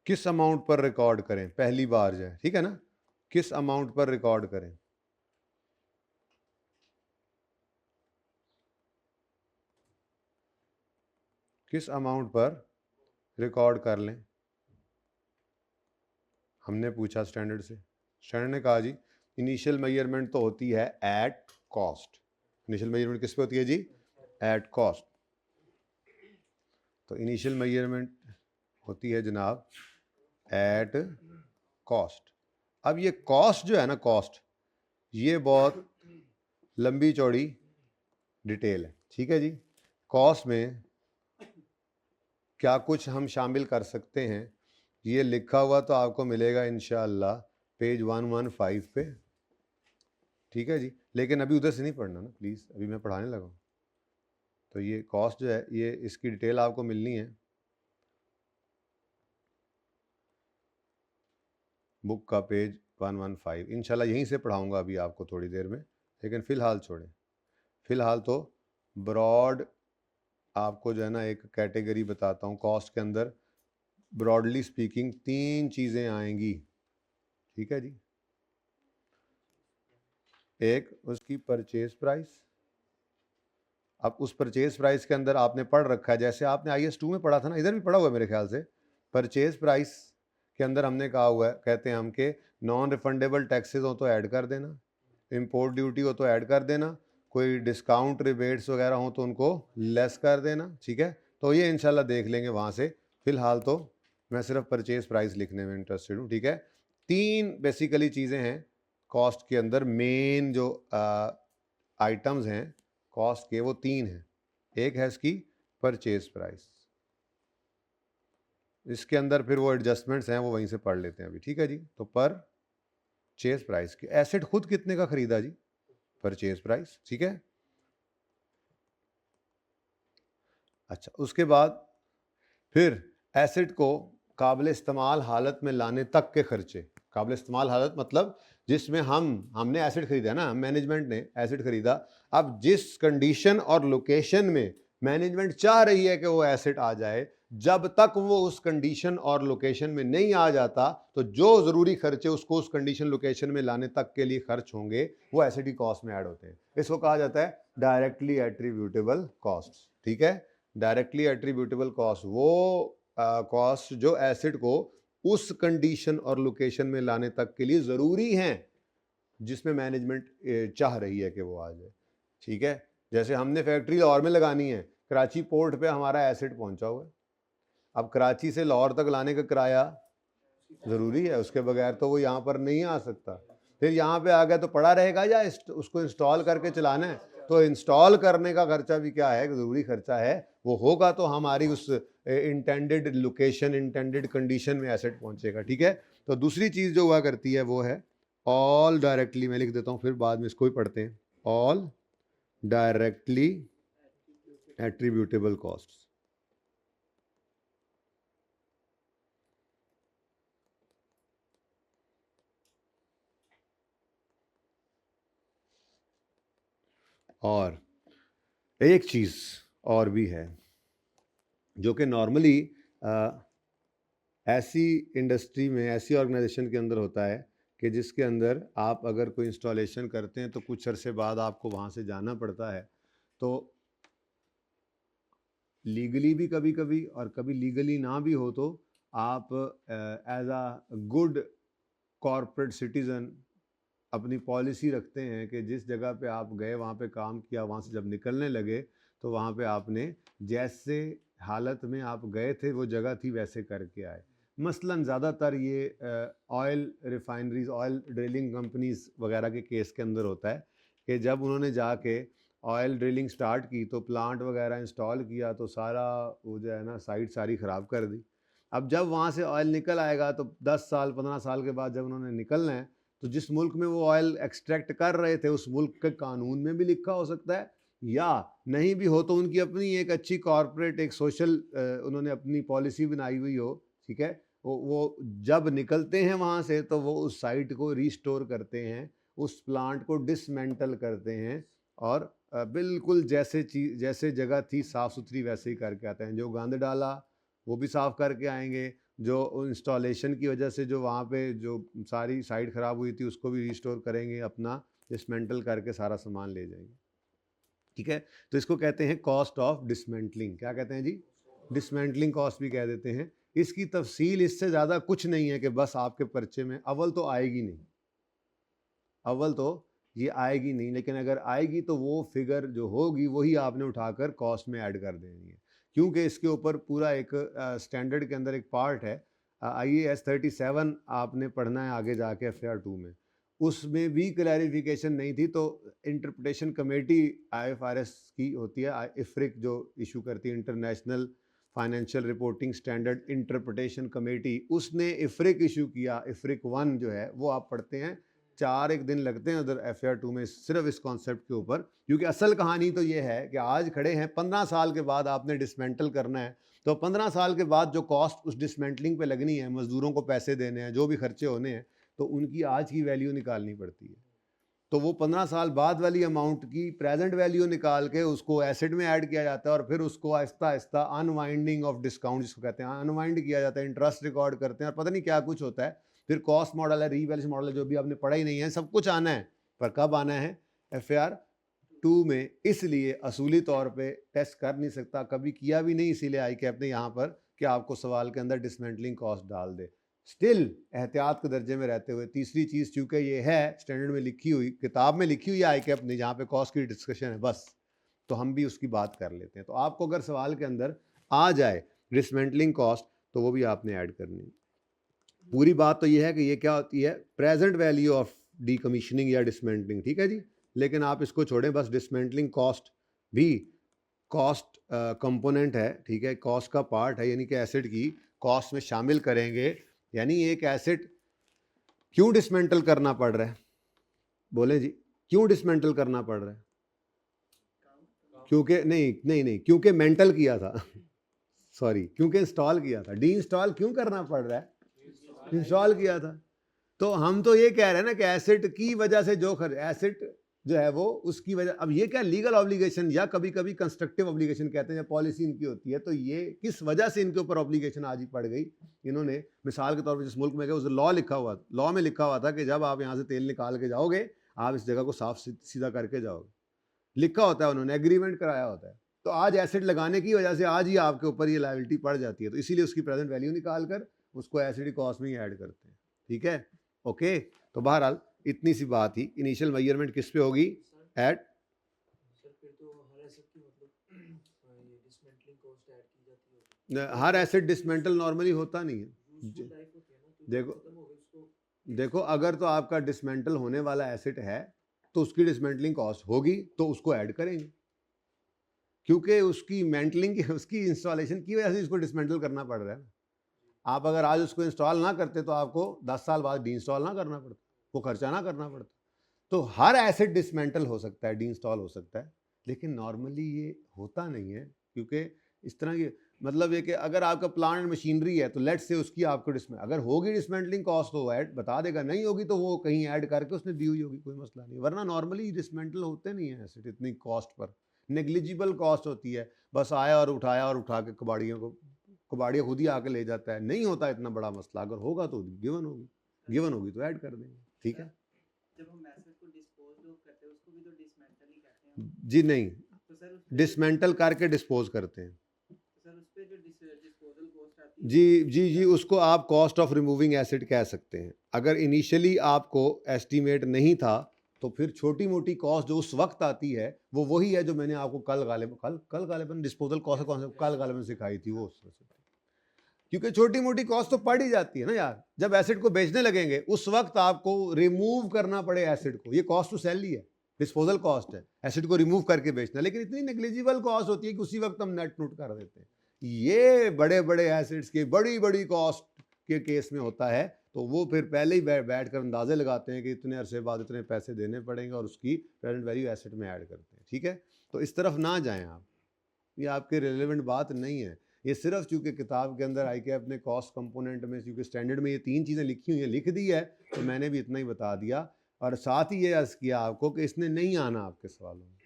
किस अमाउंट पर रिकॉर्ड करें, पहली बार जाए, ठीक है ना। किस अमाउंट पर रिकॉर्ड करें, किस अमाउंट पर रिकॉर्ड कर लें। हमने पूछा स्टैंडर्ड से, स्टैंडर्ड ने कहा जी इनिशियल मेजरमेंट तो होती है एट कॉस्ट। इनिशियल मेजरमेंट किस पे होती है जी? At cost. तो इनिशियल मेजरमेंट होती है जनाब एट कॉस्ट। अब ये कॉस्ट जो है ना, कॉस्ट, ये बहुत लंबी चौड़ी डिटेल है, ठीक है जी। कॉस्ट में क्या कुछ हम शामिल कर सकते हैं, ये लिखा हुआ तो आपको मिलेगा इंशाअल्लाह पेज 115 पे, ठीक है जी। लेकिन अभी उधर से नहीं पढ़ना ना प्लीज़, अभी मैं पढ़ाने लगा हूँ। तो ये कॉस्ट जो है, ये इसकी डिटेल आपको मिलनी है बुक का पेज 115। इंशाल्लाह यहीं से पढ़ाऊँगा अभी आपको थोड़ी देर में, लेकिन फ़िलहाल छोड़ें। फ़िलहाल तो ब्रॉड आपको जो है ना एक कैटेगरी बताता हूँ। कॉस्ट के अंदर ब्रॉडली स्पीकिंग 3 चीज़ें आएंगी, ठीक है जी। एक उसकी परचेज प्राइस। अब उस परचेज प्राइस के अंदर आपने पढ़ रखा है, जैसे आपने IS2 में पढ़ा था ना, इधर भी पढ़ा हुआ है मेरे ख्याल से। परचेज प्राइस के अंदर हमने कहा हुआ है, कहते हैं हम के नॉन रिफंडेबल टैक्सेस हो तो ऐड कर देना, इंपोर्ट ड्यूटी हो तो ऐड कर देना, कोई डिस्काउंट रिबेट्स वगैरह हो तो उनको लेस कर देना, ठीक है। तो ये इंशाल्लाह देख लेंगे वहाँ से। फ़िलहाल तो मैं सिर्फ परचेज प्राइस लिखने में इंटरेस्टेड हूँ, ठीक है। 3 बेसिकली चीज़ें हैं कॉस्ट के अंदर, मेन जो आइटम्स हैं कॉस्ट के, वो 3 हैं। एक है इसकी परचेज प्राइस, इसके अंदर फिर वो एडजस्टमेंट्स हैं, वो वहीं से पढ़ लेते हैं अभी, ठीक है जी। तो परचेज प्राइस की एसेट खुद कितने का खरीदा जी? परचेज प्राइस, ठीक है। अच्छा, उसके बाद फिर एसेट को काबिल इस्तेमाल हालत में लाने तक के खर्चे। काबिल इस्तेमाल हालत मतलब जिसमें हमने एसेट खरीदा ना, मैनेजमेंट ने एसेट खरीदा। अब जिस कंडीशन और लोकेशन में मैनेजमेंट चाह रही है कि वो एसेट आ जाए, जब तक वो उस कंडीशन और लोकेशन में नहीं आ जाता, तो जो ज़रूरी खर्चे उसको उस कंडीशन लोकेशन में लाने तक के लिए खर्च होंगे, वो एसेट की कॉस्ट में ऐड होते हैं। इसको कहा जाता है डायरेक्टली एट्रीब्यूटेबल कॉस्ट, ठीक है। डायरेक्टली एट्रीब्यूटेबल कॉस्ट वो कॉस्ट जो एसेट को उस कंडीशन और लोकेशन में लाने तक के लिए ज़रूरी हैं जिसमें मैनेजमेंट चाह रही है कि वो आ जाए। ठीक है, जैसे हमने फैक्ट्री लाहौर में लगानी है, कराची पोर्ट पे हमारा एसेट पहुंचा हुआ है, अब कराची से लाहौर तक लाने का किराया ज़रूरी है, उसके बगैर तो वो यहाँ पर नहीं आ सकता। फिर यहाँ पे आ गया तो पड़ा रहेगा या उसको इंस्टॉल करके चलाना है, तो इंस्टॉल करने का खर्चा भी क्या है, ज़रूरी खर्चा है, वो होगा तो हमारी उस इंटेंडेड लोकेशन, इंटेंडेड कंडीशन में एसेट पहुँचेगा। ठीक है, तो दूसरी चीज़ जो हुआ करती है वो है ऑल डायरेक्टली, मैं लिख देता हूँ फिर बाद में इसको ही पढ़ते हैं, ऑल डायरेक्टली एट्रीब्यूटेबल कॉस्ट्स। और एक चीज़ और भी है जो कि नॉर्मली ऐसी इंडस्ट्री में, ऐसी ऑर्गेनाइजेशन के अंदर होता है कि जिसके अंदर आप अगर कोई इंस्टॉलेशन करते हैं तो कुछ अरसे बाद आपको वहाँ से जाना पड़ता है, तो लीगली भी कभी कभी और कभी लीगली ना भी हो तो आप as a good corporate citizen अपनी पॉलिसी रखते हैं कि जिस जगह पे आप गए वहाँ पे काम किया, वहाँ से जब निकलने लगे तो वहाँ पे आपने जैसे हालत में आप गए थे वो जगह थी वैसे करके आए। मसलन ज़्यादातर ये oil refineries, oil drilling companies वगैरह के केस के अंदर होता है कि जब उन्होंने जाके ऑयल ड्रिलिंग स्टार्ट की तो प्लांट वगैरह इंस्टॉल किया तो सारा वो जो है ना साइट सारी ख़राब कर दी। अब जब वहाँ से ऑयल निकल आएगा तो 10 साल 15 साल के बाद जब उन्होंने निकलना है तो जिस मुल्क में वो ऑयल एक्सट्रैक्ट कर रहे थे उस मुल्क के कानून में भी लिखा हो सकता है, या नहीं भी हो तो उनकी अपनी एक अच्छी कॉरपोरेट एक सोशल उन्होंने अपनी पॉलिसी बनाई हुई हो। ठीक है, वो जब निकलते हैं वहाँ से तो वो उस साइट को रिस्टोर करते हैं, उस प्लांट को डिसमेंटल करते हैं और बिल्कुल जैसे चीज जैसे जगह थी साफ़ सुथरी वैसे ही करके आते हैं। जो गंद डाला वो भी साफ़ करके आएंगे, जो इंस्टॉलेशन की वजह से जो वहाँ पे जो सारी साइट ख़राब हुई थी उसको भी रिस्टोर करेंगे, अपना डिसमेंटल करके सारा सामान ले जाएंगे। ठीक है, तो इसको कहते हैं कॉस्ट ऑफ डिसमेंटलिंग। क्या कहते हैं जी? डिसमेंटलिंग कॉस्ट भी कह देते हैं। इसकी तफसील इससे ज़्यादा कुछ नहीं है कि बस आपके पर्चे में अव्वल तो आएगी नहीं, अव्वल तो ये आएगी नहीं, लेकिन अगर आएगी तो वो फिगर जो होगी वही आपने उठाकर कॉस्ट में ऐड कर देनी है, क्योंकि इसके ऊपर पूरा एक स्टैंडर्ड के अंदर एक पार्ट है IAS 37 आपने पढ़ना है आगे जाके FR2 में, उसमें भी क्लैरिफिकेशन नहीं थी। तो इंटरप्रिटेशन कमेटी IFRS की होती है, इफ्रिक जो इशू करती है, international financial reporting standard interpretation committee, उसने इफ्रिक इशू किया। इफ्रिक 1 जो है वो आप पढ़ते हैं, 4 दिन लगते हैं उधर FR2 में सिर्फ इस कॉन्सेप्ट के ऊपर, क्योंकि असल कहानी तो ये है कि आज खड़े हैं 15 साल के बाद आपने डिसमेंटल करना है, तो 15 साल के बाद जो कॉस्ट उस डिसमेंटलिंग पे लगनी है, मजदूरों को पैसे देने हैं, जो भी खर्चे होने हैं, तो उनकी आज की वैल्यू निकालनी पड़ती है। तो वो 15 साल बाद वाली अमाउंट की प्रेजेंट वैल्यू निकाल के उसको एसेट में ऐड किया जाता है और फिर उसको Aahista Aahista unwinding of discount जिसको कहते हैं, अनवाइंड किया जाता है, इंटरेस्ट रिकॉर्ड करते हैं और पता नहीं क्या कुछ होता है। फिर कॉस्ट मॉडल है, रीवैल्यूएशन मॉडल है, जो भी आपने पढ़ा ही नहीं है, सब कुछ आना है, पर कब आना है? FR2 में। इसलिए असूली तौर पे टेस्ट कर नहीं सकता, कभी किया भी नहीं, इसीलिए ICAP ने यहाँ पर कि आपको सवाल के अंदर डिसमेंटलिंग कॉस्ट डाल दे। स्टिल एहतियात के दर्जे में रहते हुए तीसरी चीज़, चूँकि ये है स्टैंडर्ड में लिखी हुई, किताब में लिखी हुई है ICAP ने, जहाँ पे कॉस्ट की डिस्कशन है बस, तो हम भी उसकी बात कर लेते हैं। तो आपको अगर सवाल के अंदर आ जाए डिसमेंटलिंग कॉस्ट तो वो भी आपने ऐड करनी। पूरी बात तो ये है कि ये क्या होती है, प्रेजेंट वैल्यू ऑफ डीकमीशनिंग या डिसमेंटलिंग। ठीक है जी, लेकिन आप इसको छोड़ें, बस डिसमेंटलिंग कॉस्ट भी कॉस्ट कंपोनेंट है। ठीक है, कॉस्ट का पार्ट है, यानी कि एसेट की कॉस्ट में शामिल करेंगे। यानी एक एसेट क्यों डिसमेंटल करना पड़ रहा है, बोले जी, क्यों डिसमेंटल करना पड़ रहा है? क्योंकि नहीं क्योंकि मेंटल किया था सॉरी, क्योंकि इंस्टॉल किया था। डी इंस्टॉल क्यों करना पड़ रहा है? इंस्टॉल किया था। तो हम तो ये कह रहे हैं ना कि एसेट की वजह से जो एसेट जो है वो उसकी वजह, अब ये क्या लीगल ऑब्लिगेशन या कभी कभी कंस्ट्रक्टिव ऑब्लिगेशन कहते हैं, जब पॉलिसी इनकी होती है, तो ये किस वजह से इनके ऊपर ऑब्लिगेशन आज ही पड़ गई। इन्होंने मिसाल के तौर पर जिस मुल्क में गए उस लॉ लिखा हुआ, लॉ में लिखा हुआ था कि जब आप यहाँ से तेल निकाल के जाओगे आप इस जगह को साफ सीधा करके जाओगे, लिखा होता है, उन्होंने एग्रीमेंट कराया होता है। तो आज एसेट लगाने की वजह से आज ही आपके ऊपर ये लायबिलिटी पड़ जाती है, तो इसीलिए उसकी प्रेजेंट वैल्यू निकाल कर उसको एसिड कॉस्ट में ही ऐड करते हैं। ठीक है, ओके। तो बहरहाल इतनी सी बात ही, इनिशियल मेजरमेंट किस पे होगी, at her asset dismantle normally होता नहीं है। देखो अगर तो आपका डिसमेंटल होने वाला एसेट है तो उसकी डिसमेंटलिंग कॉस्ट होगी, तो उसको ऐड करेंगे, क्योंकि उसकी मेंटलिंग उसकी इंस्टॉलेशन की वजह से उसको डिसमेंटल करना पड़ रहा है। आप अगर आज उसको इंस्टॉल ना करते तो आपको 10 साल बाद डी इंस्टॉल ना करना पड़ता, वो खर्चा ना करना पड़ता। तो हर एसेट डिसमेंटल हो सकता है, डी इंस्टॉल हो सकता है, लेकिन नॉर्मली ये होता नहीं है, क्योंकि इस तरह की मतलब ये कि अगर आपका प्लांट एंड मशीनरी है तो लेट से उसकी आपको अगर होगी डिसमेंटलिंग कॉस्ट तो ऐड बता देगा, नहीं होगी तो वो कहीं ऐड करके उसने दी हुई होगी, कोई मसला नहीं। वरना नॉर्मली डिसमेंटल होते नहीं है एसेट इतनी कॉस्ट पर, नेग्लिजिबल कॉस्ट होती है, बस आया और उठाया और उठा के कबाड़िया खुद ही आके ले जाता है, नहीं होता इतना बड़ा मसला। अगर होगा तो गिवन होगी तो ऐड कर देंगे। ठीक है, जब हम एसेट को डिस्पोज करते हैं उसको भी तो डिसमेंटल ही कहते हैं। जी नहीं, तो सर डिसमेंटल करके डिस्पोज करते हैं। सर उस पे जो डिस्पोजल कॉस्ट आती है, जी उसको आप कॉस्ट ऑफ रिमूविंग एसिड कह सकते हैं। अगर इनिशियली आपको एस्टीमेट नहीं था तो फिर छोटी मोटी कॉस्ट जो उस वक्त आती है वो वही है जो मैंने आपको कल गालिबन डिस्पोजल कॉस्ट कौन सा कल गालिबन सिखाई थी, वो क्योंकि छोटी मोटी कॉस्ट तो पड़ ही जाती है ना यार। जब एसिड को बेचने लगेंगे उस वक्त आपको रिमूव करना पड़े एसिड को, ये कॉस्ट टू सेल ही है, डिस्पोजल कॉस्ट है एसिड को रिमूव करके बेचना, लेकिन इतनी नेग्लिजिबल कॉस्ट होती है कि उसी वक्त हम नेट नोट कर देते हैं। ये बड़े बड़े एसिड्स के बड़ी बड़ी कॉस्ट के केस में होता है, तो वो फिर पहले ही बैठ कर अंदाजे लगाते हैं कि इतने अरसे बाद इतने पैसे देने पड़ेंगे और उसकी प्रेजेंट वैल्यू एसिड में ऐड करते हैं। ठीक है, तो इस तरफ ना जाएं आप, ये आपके रिलेवेंट बात नहीं है। ये सिर्फ चूंकि किताब के अंदर ICAP ने कॉस्ट कंपोनेंट में, चूंकि स्टैंडर्ड में ये 3 चीज़ें लिखी हुई हैं, लिख दी है, तो मैंने भी इतना ही बता दिया। और साथ ही ये अर्ज किया आपको कि इसने नहीं आना आपके सवालों में,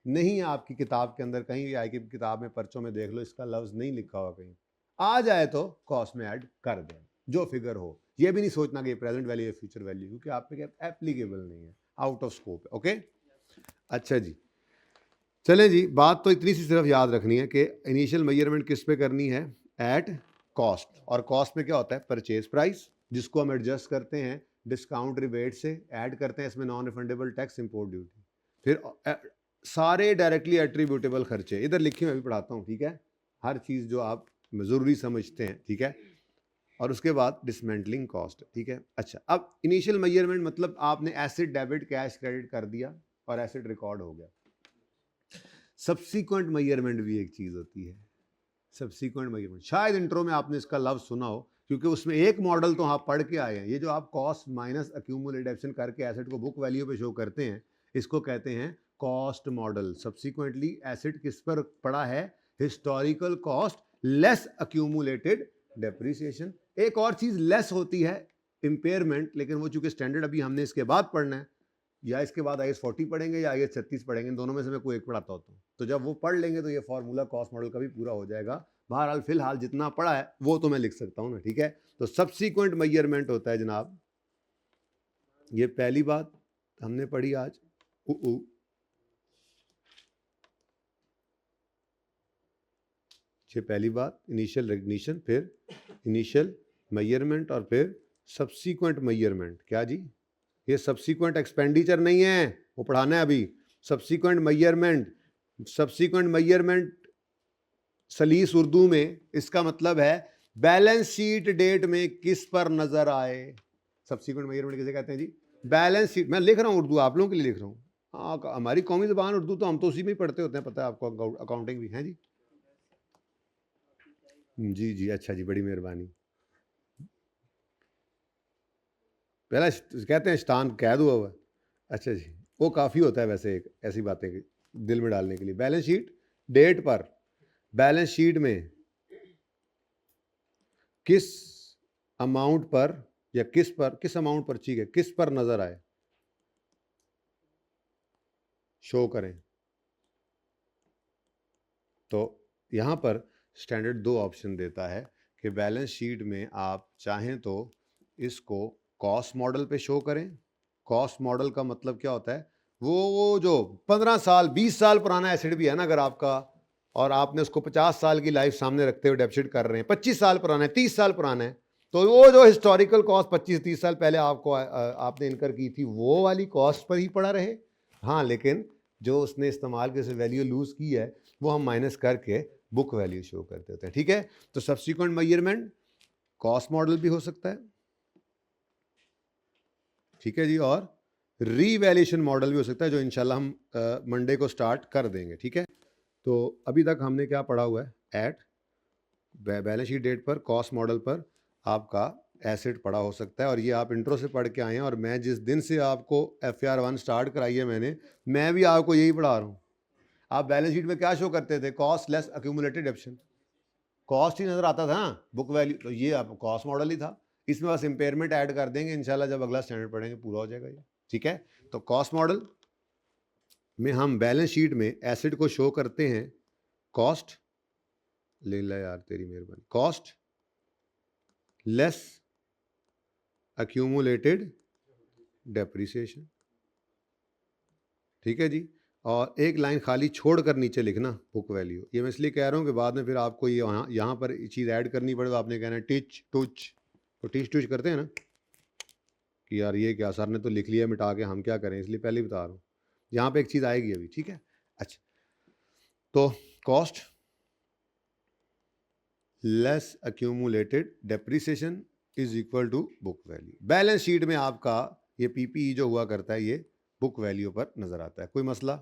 नहीं आपकी किताब के अंदर कहीं भी ICAP की किताब में पर्चों में देख लो इसका लफ्ज़ नहीं लिखा हुआ, कहीं आ जाए तो कॉस्ट में ऐड कर दें जो फिगर हो। ये भी नहीं सोचना कि ये प्रेजेंट वैल्यू या फ्यूचर वैल्यू, क्योंकि आप पे एप्लीकेबल नहीं है, आउट ऑफ स्कोप है। ओके, अच्छा जी, चलें जी, बात तो इतनी सी सिर्फ याद रखनी है कि इनिशियल मेजरमेंट किस पे करनी है, एट कॉस्ट। और कॉस्ट में क्या होता है, परचेज प्राइस, जिसको हम एडजस्ट करते हैं डिस्काउंट रिबेट से, ऐड करते हैं इसमें non refundable tax, import duty, फिर सारे डायरेक्टली एट्रीब्यूटेबल खर्चे इधर लिखे मैं भी पढ़ाता हूँ। ठीक है, हर चीज़ जो आप ज़रूरी समझते हैं। ठीक है, और उसके बाद डिसमेंटलिंग कॉस्ट। ठीक है, अच्छा, अब इनिशियल मेजरमेंट मतलब आपने एसिड डेबिट कैश क्रेडिट कर दिया और एसिड रिकॉर्ड हो गया। सब्सीक्वेंट मेजरमेंट भी एक चीज़ होती है, सब्सीक्वेंट मेजरमेंट। शायद इंट्रो में आपने इसका लफ्ज़ सुना हो, क्योंकि उसमें एक मॉडल तो आप पढ़ के आए हैं। ये जो आप कॉस्ट माइनस अक्यूमुलेट एडिशन करके एसेट को बुक वैल्यू पे शो करते हैं, इसको कहते हैं कॉस्ट मॉडल। सब्सीक्वेंटली एसेट किस पर पड़ा है, historical cost less accumulated depreciation. एक और चीज़ लेस होती है, इम्पेयरमेंट, लेकिन वो चूंकि स्टैंडर्ड अभी हमने इसके बाद पढ़ना है, या इसके बाद IAS 40 पढ़ेंगे या IAS 36 पढ़ेंगे, इन दोनों में से मैं कोई एक पढ़ाता होता हूँ। तो जब वो पढ़ लेंगे तो ये फार्मूला कॉस्ट मॉडल का भी पूरा हो जाएगा। बहरहाल फिलहाल जितना पढ़ा है वो तो मैं लिख सकता हूँ ना। ठीक है, तो सब्सीक्वेंट मेजरमेंट होता है जनाब, ये पहली बात हमने पढ़ी आज। ये पहली बात, इनिशियल रिकग्निशन, फिर इनिशियल मेजरमेंट और फिर सब्सीक्वेंट मेजरमेंट। क्या जी, ये सब्सीक्वेंट एक्सपेंडिचर नहीं है, वो पढ़ाना है अभी। सब्सीक्वेंट मेजरमेंट, सब्सीक्वेंट मेजरमेंट सलीस उर्दू में इसका मतलब है बैलेंस शीट डेट में किस पर नजर आए। सब्सीक्वेंट मेजरमेंट किसे कहते हैं जी, बैलेंस शीट। मैं लिख रहा हूँ उर्दू, आप लोगों के लिए लिख रहा हूँ। हाँ, हमारी कौमी ज़बान उर्दू, तो हम तो उसी में ही पढ़ते होते हैं, पता है आपको, अकाउंटिंग भी है जी। जी अच्छा जी, बड़ी मेहरबानी। पहला कहते हैं स्टान कैद हुआ हुआ। अच्छा जी, वो काफ़ी होता है वैसे एक ऐसी बातें दिल में डालने के लिए। बैलेंस शीट डेट पर, बैलेंस शीट में किस अमाउंट पर या किस अमाउंट पर, ठीक है, किस पर नजर आए, शो करें। तो यहां पर स्टैंडर्ड 2 ऑप्शन देता है कि बैलेंस शीट में आप चाहें तो इसको कॉस्ट मॉडल पे शो करें। कॉस्ट मॉडल का मतलब क्या होता है, वो जो 15 साल 20 साल पुराना एसेट भी है ना, अगर आपका और आपने उसको 50 साल की लाइफ सामने रखते हुए डेप्सिट कर रहे हैं, 25 साल पुराना है, 30 साल पुराना है, तो वो जो हिस्टोरिकल कॉस्ट 25-30 साल पहले आपको आपने इनकर की थी वो वाली कॉस्ट पर ही पड़ा रहे। हाँ, लेकिन जो उसने इस्तेमाल के से वैल्यू लूज की है वो हम माइनस करके बुक वैल्यू शो करते होते हैं। ठीक है, तो सब्सिक्वेंट मेजरमेंट कॉस्ट मॉडल भी हो सकता है, ठीक है जी, और रीवैल्यूएशन मॉडल भी हो सकता है, जो इंशाल्लाह हम मंडे को स्टार्ट कर देंगे। ठीक है, तो अभी तक हमने क्या पढ़ा हुआ है, एट बैलेंस शीट डेट पर कॉस्ट मॉडल पर आपका एसेट पड़ा हो सकता है, और ये आप इंट्रो से पढ़ के आए हैं, और मैं जिस दिन से आपको FR1 स्टार्ट कराई है मैं भी आपको यही पढ़ा रहा हूँ। आप बैलेंस शीट में क्या शो करते थे, cost less accumulated option, cost ही नजर आता था, बुक वैल्यू, तो ये आप कॉस्ट मॉडल ही था, इसमें बस इंपेयरमेंट ऐड कर देंगे इंशाल्लाह, जब अगला स्टैंडर्ड पढ़ेंगे पूरा हो जाएगा ये। ठीक है, तो कॉस्ट मॉडल में हम बैलेंस शीट में एसेट को शो करते हैं कॉस्ट, ले ला यार तेरी मेहरबानी, कॉस्ट लेस अक्यूमुलेटेड डेप्रिसिएशन। ठीक है जी, और एक लाइन खाली छोड़कर नीचे लिखना बुक वैल्यू। ये मैं इसलिए कह रहा हूँ कि बाद में फिर आपको ये यहाँ पर चीज़ ऐड करनी पड़े, तो आपने कहना है टिच टुच, तो टिच टुच करते हैं ना कि यार ये क्या, सर ने तो लिख लिया मिटा के, हम क्या करें, इसलिए पहले ही बता रहा हूँ, यहाँ पे एक चीज़ आएगी अभी। ठीक है, अच्छा, तो cost less accumulated depreciation is equal to book value. Balance sheet में आपका ये PPE जो हुआ करता है ये बुक वैल्यू पर नजर आता है, कोई मसला?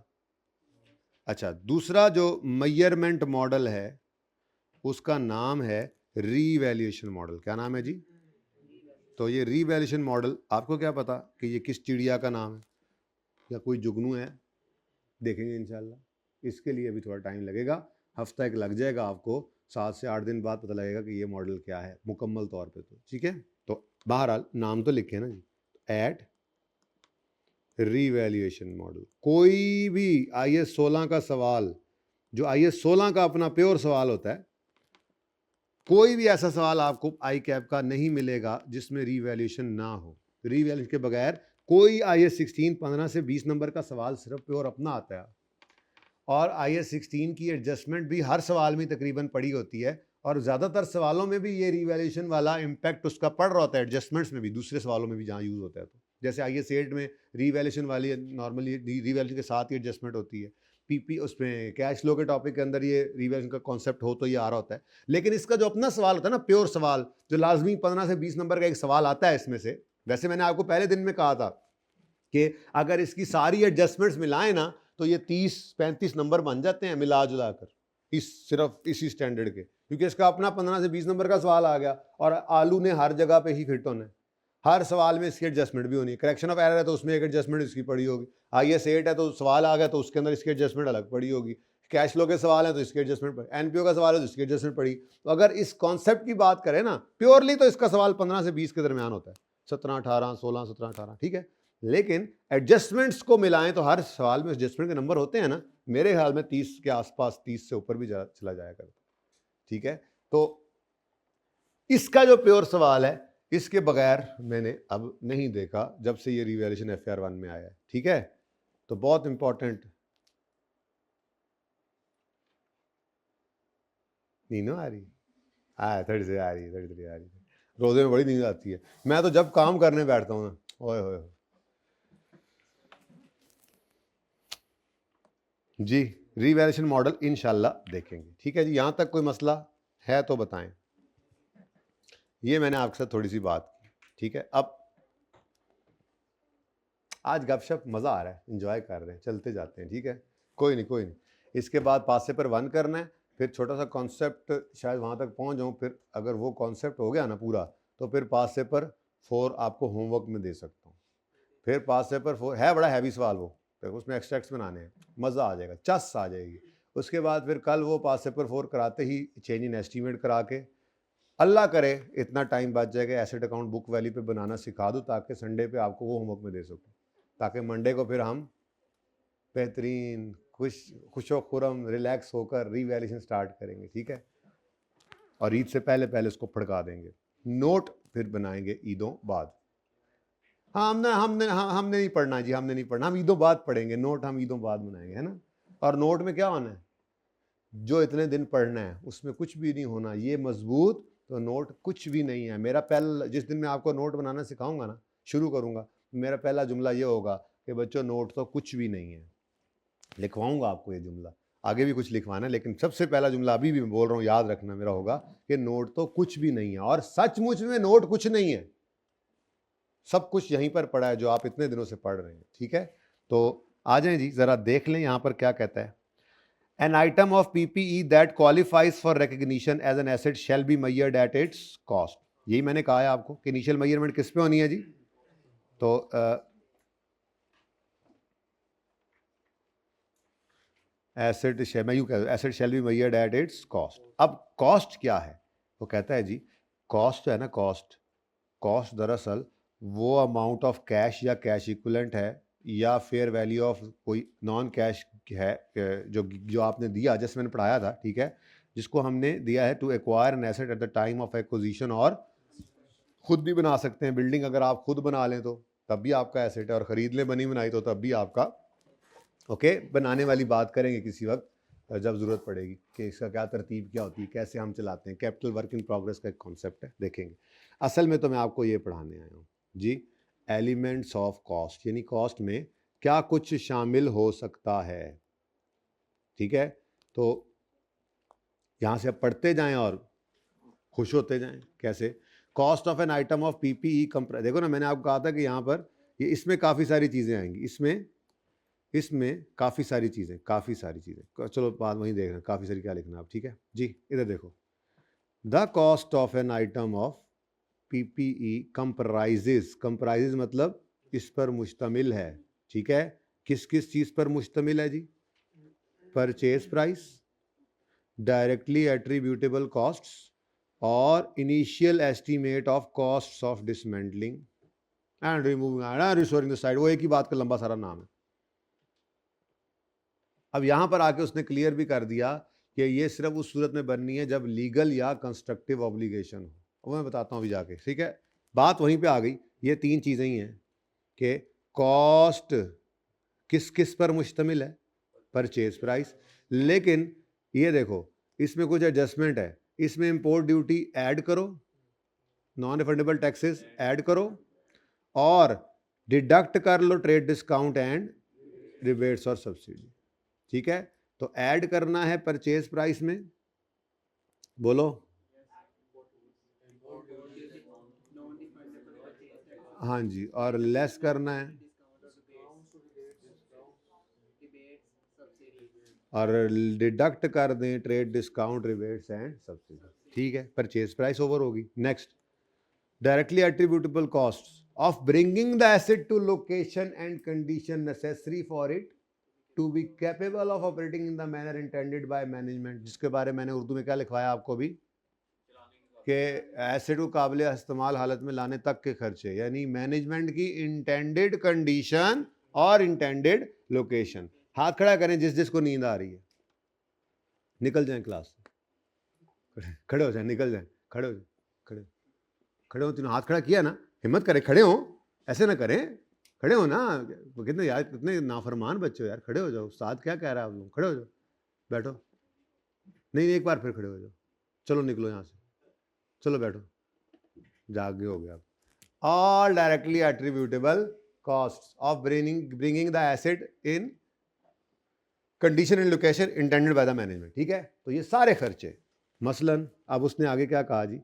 अच्छा, दूसरा जो मेजरमेंट मॉडल है उसका नाम है रीवैल्यूएशन मॉडल। क्या नाम है जी? तो ये रीवैल्यूएशन मॉडल, आपको क्या पता कि ये किस चिड़िया का नाम है या कोई जुगनू है, देखेंगे इंशाल्लाह, इसके लिए अभी थोड़ा टाइम लगेगा, हफ्ता एक लग जाएगा आपको, 7 से 8 दिन बाद पता लगेगा कि ये मॉडल क्या है मुकम्मल तौर पे। तो ठीक है, तो बहरहाल नाम तो लिखे ना जी, एट रीवैल्यूएशन मॉडल। कोई भी IS 16 का सवाल, जो IS 16 का अपना प्योर सवाल होता है, कोई भी ऐसा सवाल आपको ICAP का नहीं मिलेगा जिसमें रीवैल्यूएशन ना हो। रीवैल्यूएशन के बगैर कोई IS 16 15 से 20 नंबर का सवाल सिर्फ प्योर अपना आता है, और IS 16 की एडजस्टमेंट भी हर सवाल में तकरीबन पड़ी होती है, और ज़्यादातर सवालों में भी ये रीवैल्यूएशन वाला इम्पैक्ट उसका पड़ रहा होता है, एडजस्टमेंट्स में भी, दूसरे सवालों में भी जहाँ यूज़ होता है। तो जैसे IS 8 में रीवैल्यूएशन वाली नॉर्मली रीवैल्यूएशन के साथ ही एडजस्टमेंट होती है, PP उसमें कैश फ्लो के टॉपिक के अंदर ये रीवैल्यूएशन का कॉन्सेप्ट हो तो ये आ रहा होता है। लेकिन इसका जो अपना सवाल होता है ना, प्योर सवाल, जो लाजमी 15 से 20 नंबर का एक सवाल आता है इसमें से, वैसे मैंने आपको पहले दिन में कहा था कि अगर इसकी सारी एडजस्टमेंट्स मिलाएं ना तो ये 30-35 नंबर बन जाते हैं मिला जुला कर, सिर्फ इसी स्टैंडर्ड के, क्योंकि इसका अपना 15 से 20 नंबर का सवाल आ गया, और आलू ने हर जगह पे ही फिट होना है, हर सवाल में इसकी एडजस्टमेंट भी होनी है। करेक्शन ऑफ एरर है तो उसमें एक एडजस्टमेंट इसकी पड़ी होगी, IS 8 है तो सवाल आ गया तो उसके अंदर इसकी एडजस्टमेंट अलग पड़ी होगी, कैश फ्लो के सवाल है तो इसकी एडजस्टमेंट पड़ी, NPO का सवाल है तो इसकी एडजस्टमेंट पड़ी। तो अगर इस कॉन्सेप्ट की बात करें ना प्योरली, तो इसका सवाल 15 से 20 के दरमियान होता है, 17 18 16 17 18, ठीक है। लेकिन एडजस्टमेंट्स को मिलाएं तो हर सवाल में एडजस्टमेंट के नंबर होते हैं ना, मेरे ख्याल में 30 के आसपास, 30 से ऊपर भी चला जाया करता, ठीक है। तो इसका जो प्योर सवाल है इसके बगैर मैंने अब नहीं देखा जब से ये रीवैल्यूएशन FR1 में आया है, ठीक है। तो बहुत इंपॉर्टेंट, नींद आ रही, थोड़ी सी आ रही है, थोड़ी आ रही है, रोजे में बड़ी नींद आती है, मैं तो जब काम करने बैठता हूँ ना, ओए होए जी, रीवैल्यूएशन मॉडल इंशाल्लाह देखेंगे, ठीक है जी। यहां तक कोई मसला है तो बताएं। ये मैंने आपके साथ थोड़ी सी बात की, ठीक है। अब आज गपशप मज़ा आ रहा है, एंजॉय कर रहे हैं, चलते जाते हैं, ठीक है। कोई नहीं, इसके बाद पास पेपर 1 करना है, फिर छोटा सा कॉन्सेप्ट शायद वहाँ तक पहुँच जाऊँ, फिर अगर वो कॉन्सेप्ट हो गया ना पूरा तो फिर पास पेपर 4 आपको होमवर्क में दे सकता हूँ। फिर पास पेपर 4 है बड़ा हैवी सवाल, वो फिर उसमें एक्सट्रैक्ट्स बनाने हैं, मज़ा आ जाएगा, चस आ जाएगी। उसके बाद फिर कल वो पास पेपर 4 कराते ही चेंज इन एस्टीमेट करा के, अल्लाह करे इतना टाइम बच जाएगा एसेट अकाउंट बुक वैल्यू पे बनाना सिखा दूँ, ताकि संडे पे आपको वो होमवर्क में दे सकूँ, ताकि मंडे को फिर हम बेहतरीन खुशो खुरम रिलैक्स होकर रीवैल्यूएशन स्टार्ट करेंगे, ठीक है। और ईद से पहले पहले उसको फड़का देंगे, नोट फिर बनाएंगे ईदों बाद। हाँ, हमने नहीं पढ़ना जी, हमने नहीं पढ़ना, हम ईदों बाद पढ़ेंगे, नोट हम ईदों बाद बनाएंगे, है ना। और नोट में क्या होना है, जो इतने दिन पढ़ना है उसमें कुछ भी नहीं होना, ये मजबूत तो नोट कुछ भी नहीं है। मेरा पहला, जिस दिन मैं आपको नोट बनाना सिखाऊंगा ना, शुरू करूंगा, मेरा पहला जुमला ये होगा कि बच्चों नोट तो कुछ भी नहीं है। लिखवाऊंगा आपको ये जुमला, आगे भी कुछ लिखवाना है, लेकिन सबसे पहला जुमला अभी भी मैं बोल रहा हूँ, याद रखना मेरा होगा कि नोट तो कुछ भी नहीं है। और सचमुच में नोट कुछ नहीं है, सब कुछ यहीं पर पड़ा है जो आप इतने दिनों से पढ़ रहे हैं। ठीक है, तो आ जाएं जी, जरा देख लें यहां पर क्या कहता है। An item of PPE that qualifies for recognition as an asset shall be measured at its cost. यही मैंने कहा है आपको कि इनिशियल मेजरमेंट किस पे होनी है जी, तो एसेट, मैं यूं कहता हूं, asset shall be measured at its cost. अब कॉस्ट क्या है, तो कहता है जी कॉस्ट है ना, कॉस्ट दरअसल वो अमाउंट ऑफ कैश या कैश इक्विवेलेंट है या फेयर वैल्यू ऑफ कोई नॉन कैश है, जो आपने दिया, जैसे मैंने पढ़ाया था, ठीक है, जिसको हमने दिया है to acquire an asset at the time of acquisition, और खुद भी बना सकते हैं बिल्डिंग, अगर आप खुद बना लें तो तब भी आपका एसेट है, और खरीद लें बनी बनाई तो तब भी आपका। ओके, बनाने वाली बात करेंगे किसी वक्त जब ज़रूरत पड़ेगी कि इसका क्या तरतीब क्या होती है, कैसे हम चलाते हैं। कैपिटल वर्क इन प्रोग्रेस का एक कॉन्सेप्ट है, देखेंगे। असल में तो मैं आपको ये पढ़ाने आया हूँ जी, एलिमेंट्स ऑफ कॉस्ट, यानी कॉस्ट में क्या कुछ शामिल हो सकता है। ठीक है, तो यहाँ से आप पढ़ते जाएं और खुश होते जाएं। कैसे? Cost of an item of PPE comprise, देखो ना, मैंने आपको कहा था कि यहाँ पर ये इसमें काफ़ी सारी चीज़ें आएंगी, इसमें काफ़ी सारी चीज़ें, चलो बात वहीं देख रहे हैं, काफ़ी सारी क्या लिखना आप। ठीक है जी, इधर देखो, the cost of an item of PPE comprises मतलब इस पर मुश्तमिल है। ठीक है, किस किस चीज़ पर मुश्तमिल है जी? Purchase price, directly attributable costs, और initial estimate of costs of dismantling and removing and restoring the site. वो एक ही बात का लंबा सारा नाम है। अब यहां पर आके उसने क्लियर भी कर दिया कि ये सिर्फ उस सूरत में बननी है जब लीगल या कंस्ट्रक्टिव ऑब्लिगेशन हो। वो मैं बताता हूं अभी जाके। ठीक है, बात वहीं पे आ गई। ये तीन चीजें ही हैं कि कॉस्ट किस किस पर मुश्तमिल है, परचेज प्राइस, लेकिन ये देखो इसमें कुछ एडजस्टमेंट है, इसमें इंपोर्ट ड्यूटी ऐड करो, नॉन रिफंडेबल टैक्सेस ऐड करो, और डिडक्ट कर लो ट्रेड डिस्काउंट एंड रिबेट्स और सब्सिडी। ठीक है, तो ऐड करना है परचेज प्राइस में, बोलो हाँ जी, और लेस करना है और डिडक्ट कर दें trade discount rebates and subsidy. ठीक है, परचेज प्राइस ओवर होगी। Next, directly attributable cost of bringing the asset to location and condition necessary for it to be capable of operating in the manner intended by management, जिसके बारे में मैंने उर्दू में क्या लिखवाया आपको भी कि एसेट को काबिल इस्तेमाल हालत में लाने तक के खर्चे, यानी मैनेजमेंट की इंटेंडेड कंडीशन और इंटेंडेड लोकेशन। हाथ खड़ा करें जिस जिसको नींद आ रही है, निकल जाएं क्लास से, खड़े हो जाएं, निकल जाएं, खड़े हो, खड़े हो। तीनों हाथ खड़ा किया ना, हिम्मत करें, खड़े हो, ऐसे ना करें, खड़े हो ना। कितने यार, कितने नाफरमान बच्चे हो यार, खड़े हो जाओ। उस्ताद क्या कह रहा है आप लोग, खड़े हो जाओ, बैठो। नहीं, एक बार फिर खड़े हो जाओ, चलो निकलो यहाँ से, चलो बैठो, जागे हो गया। All directly attributable cost of bringing the asset in condition and location intended by the management. ठीक है, तो ये सारे खर्चे, मसलन अब उसने आगे क्या कहा जी,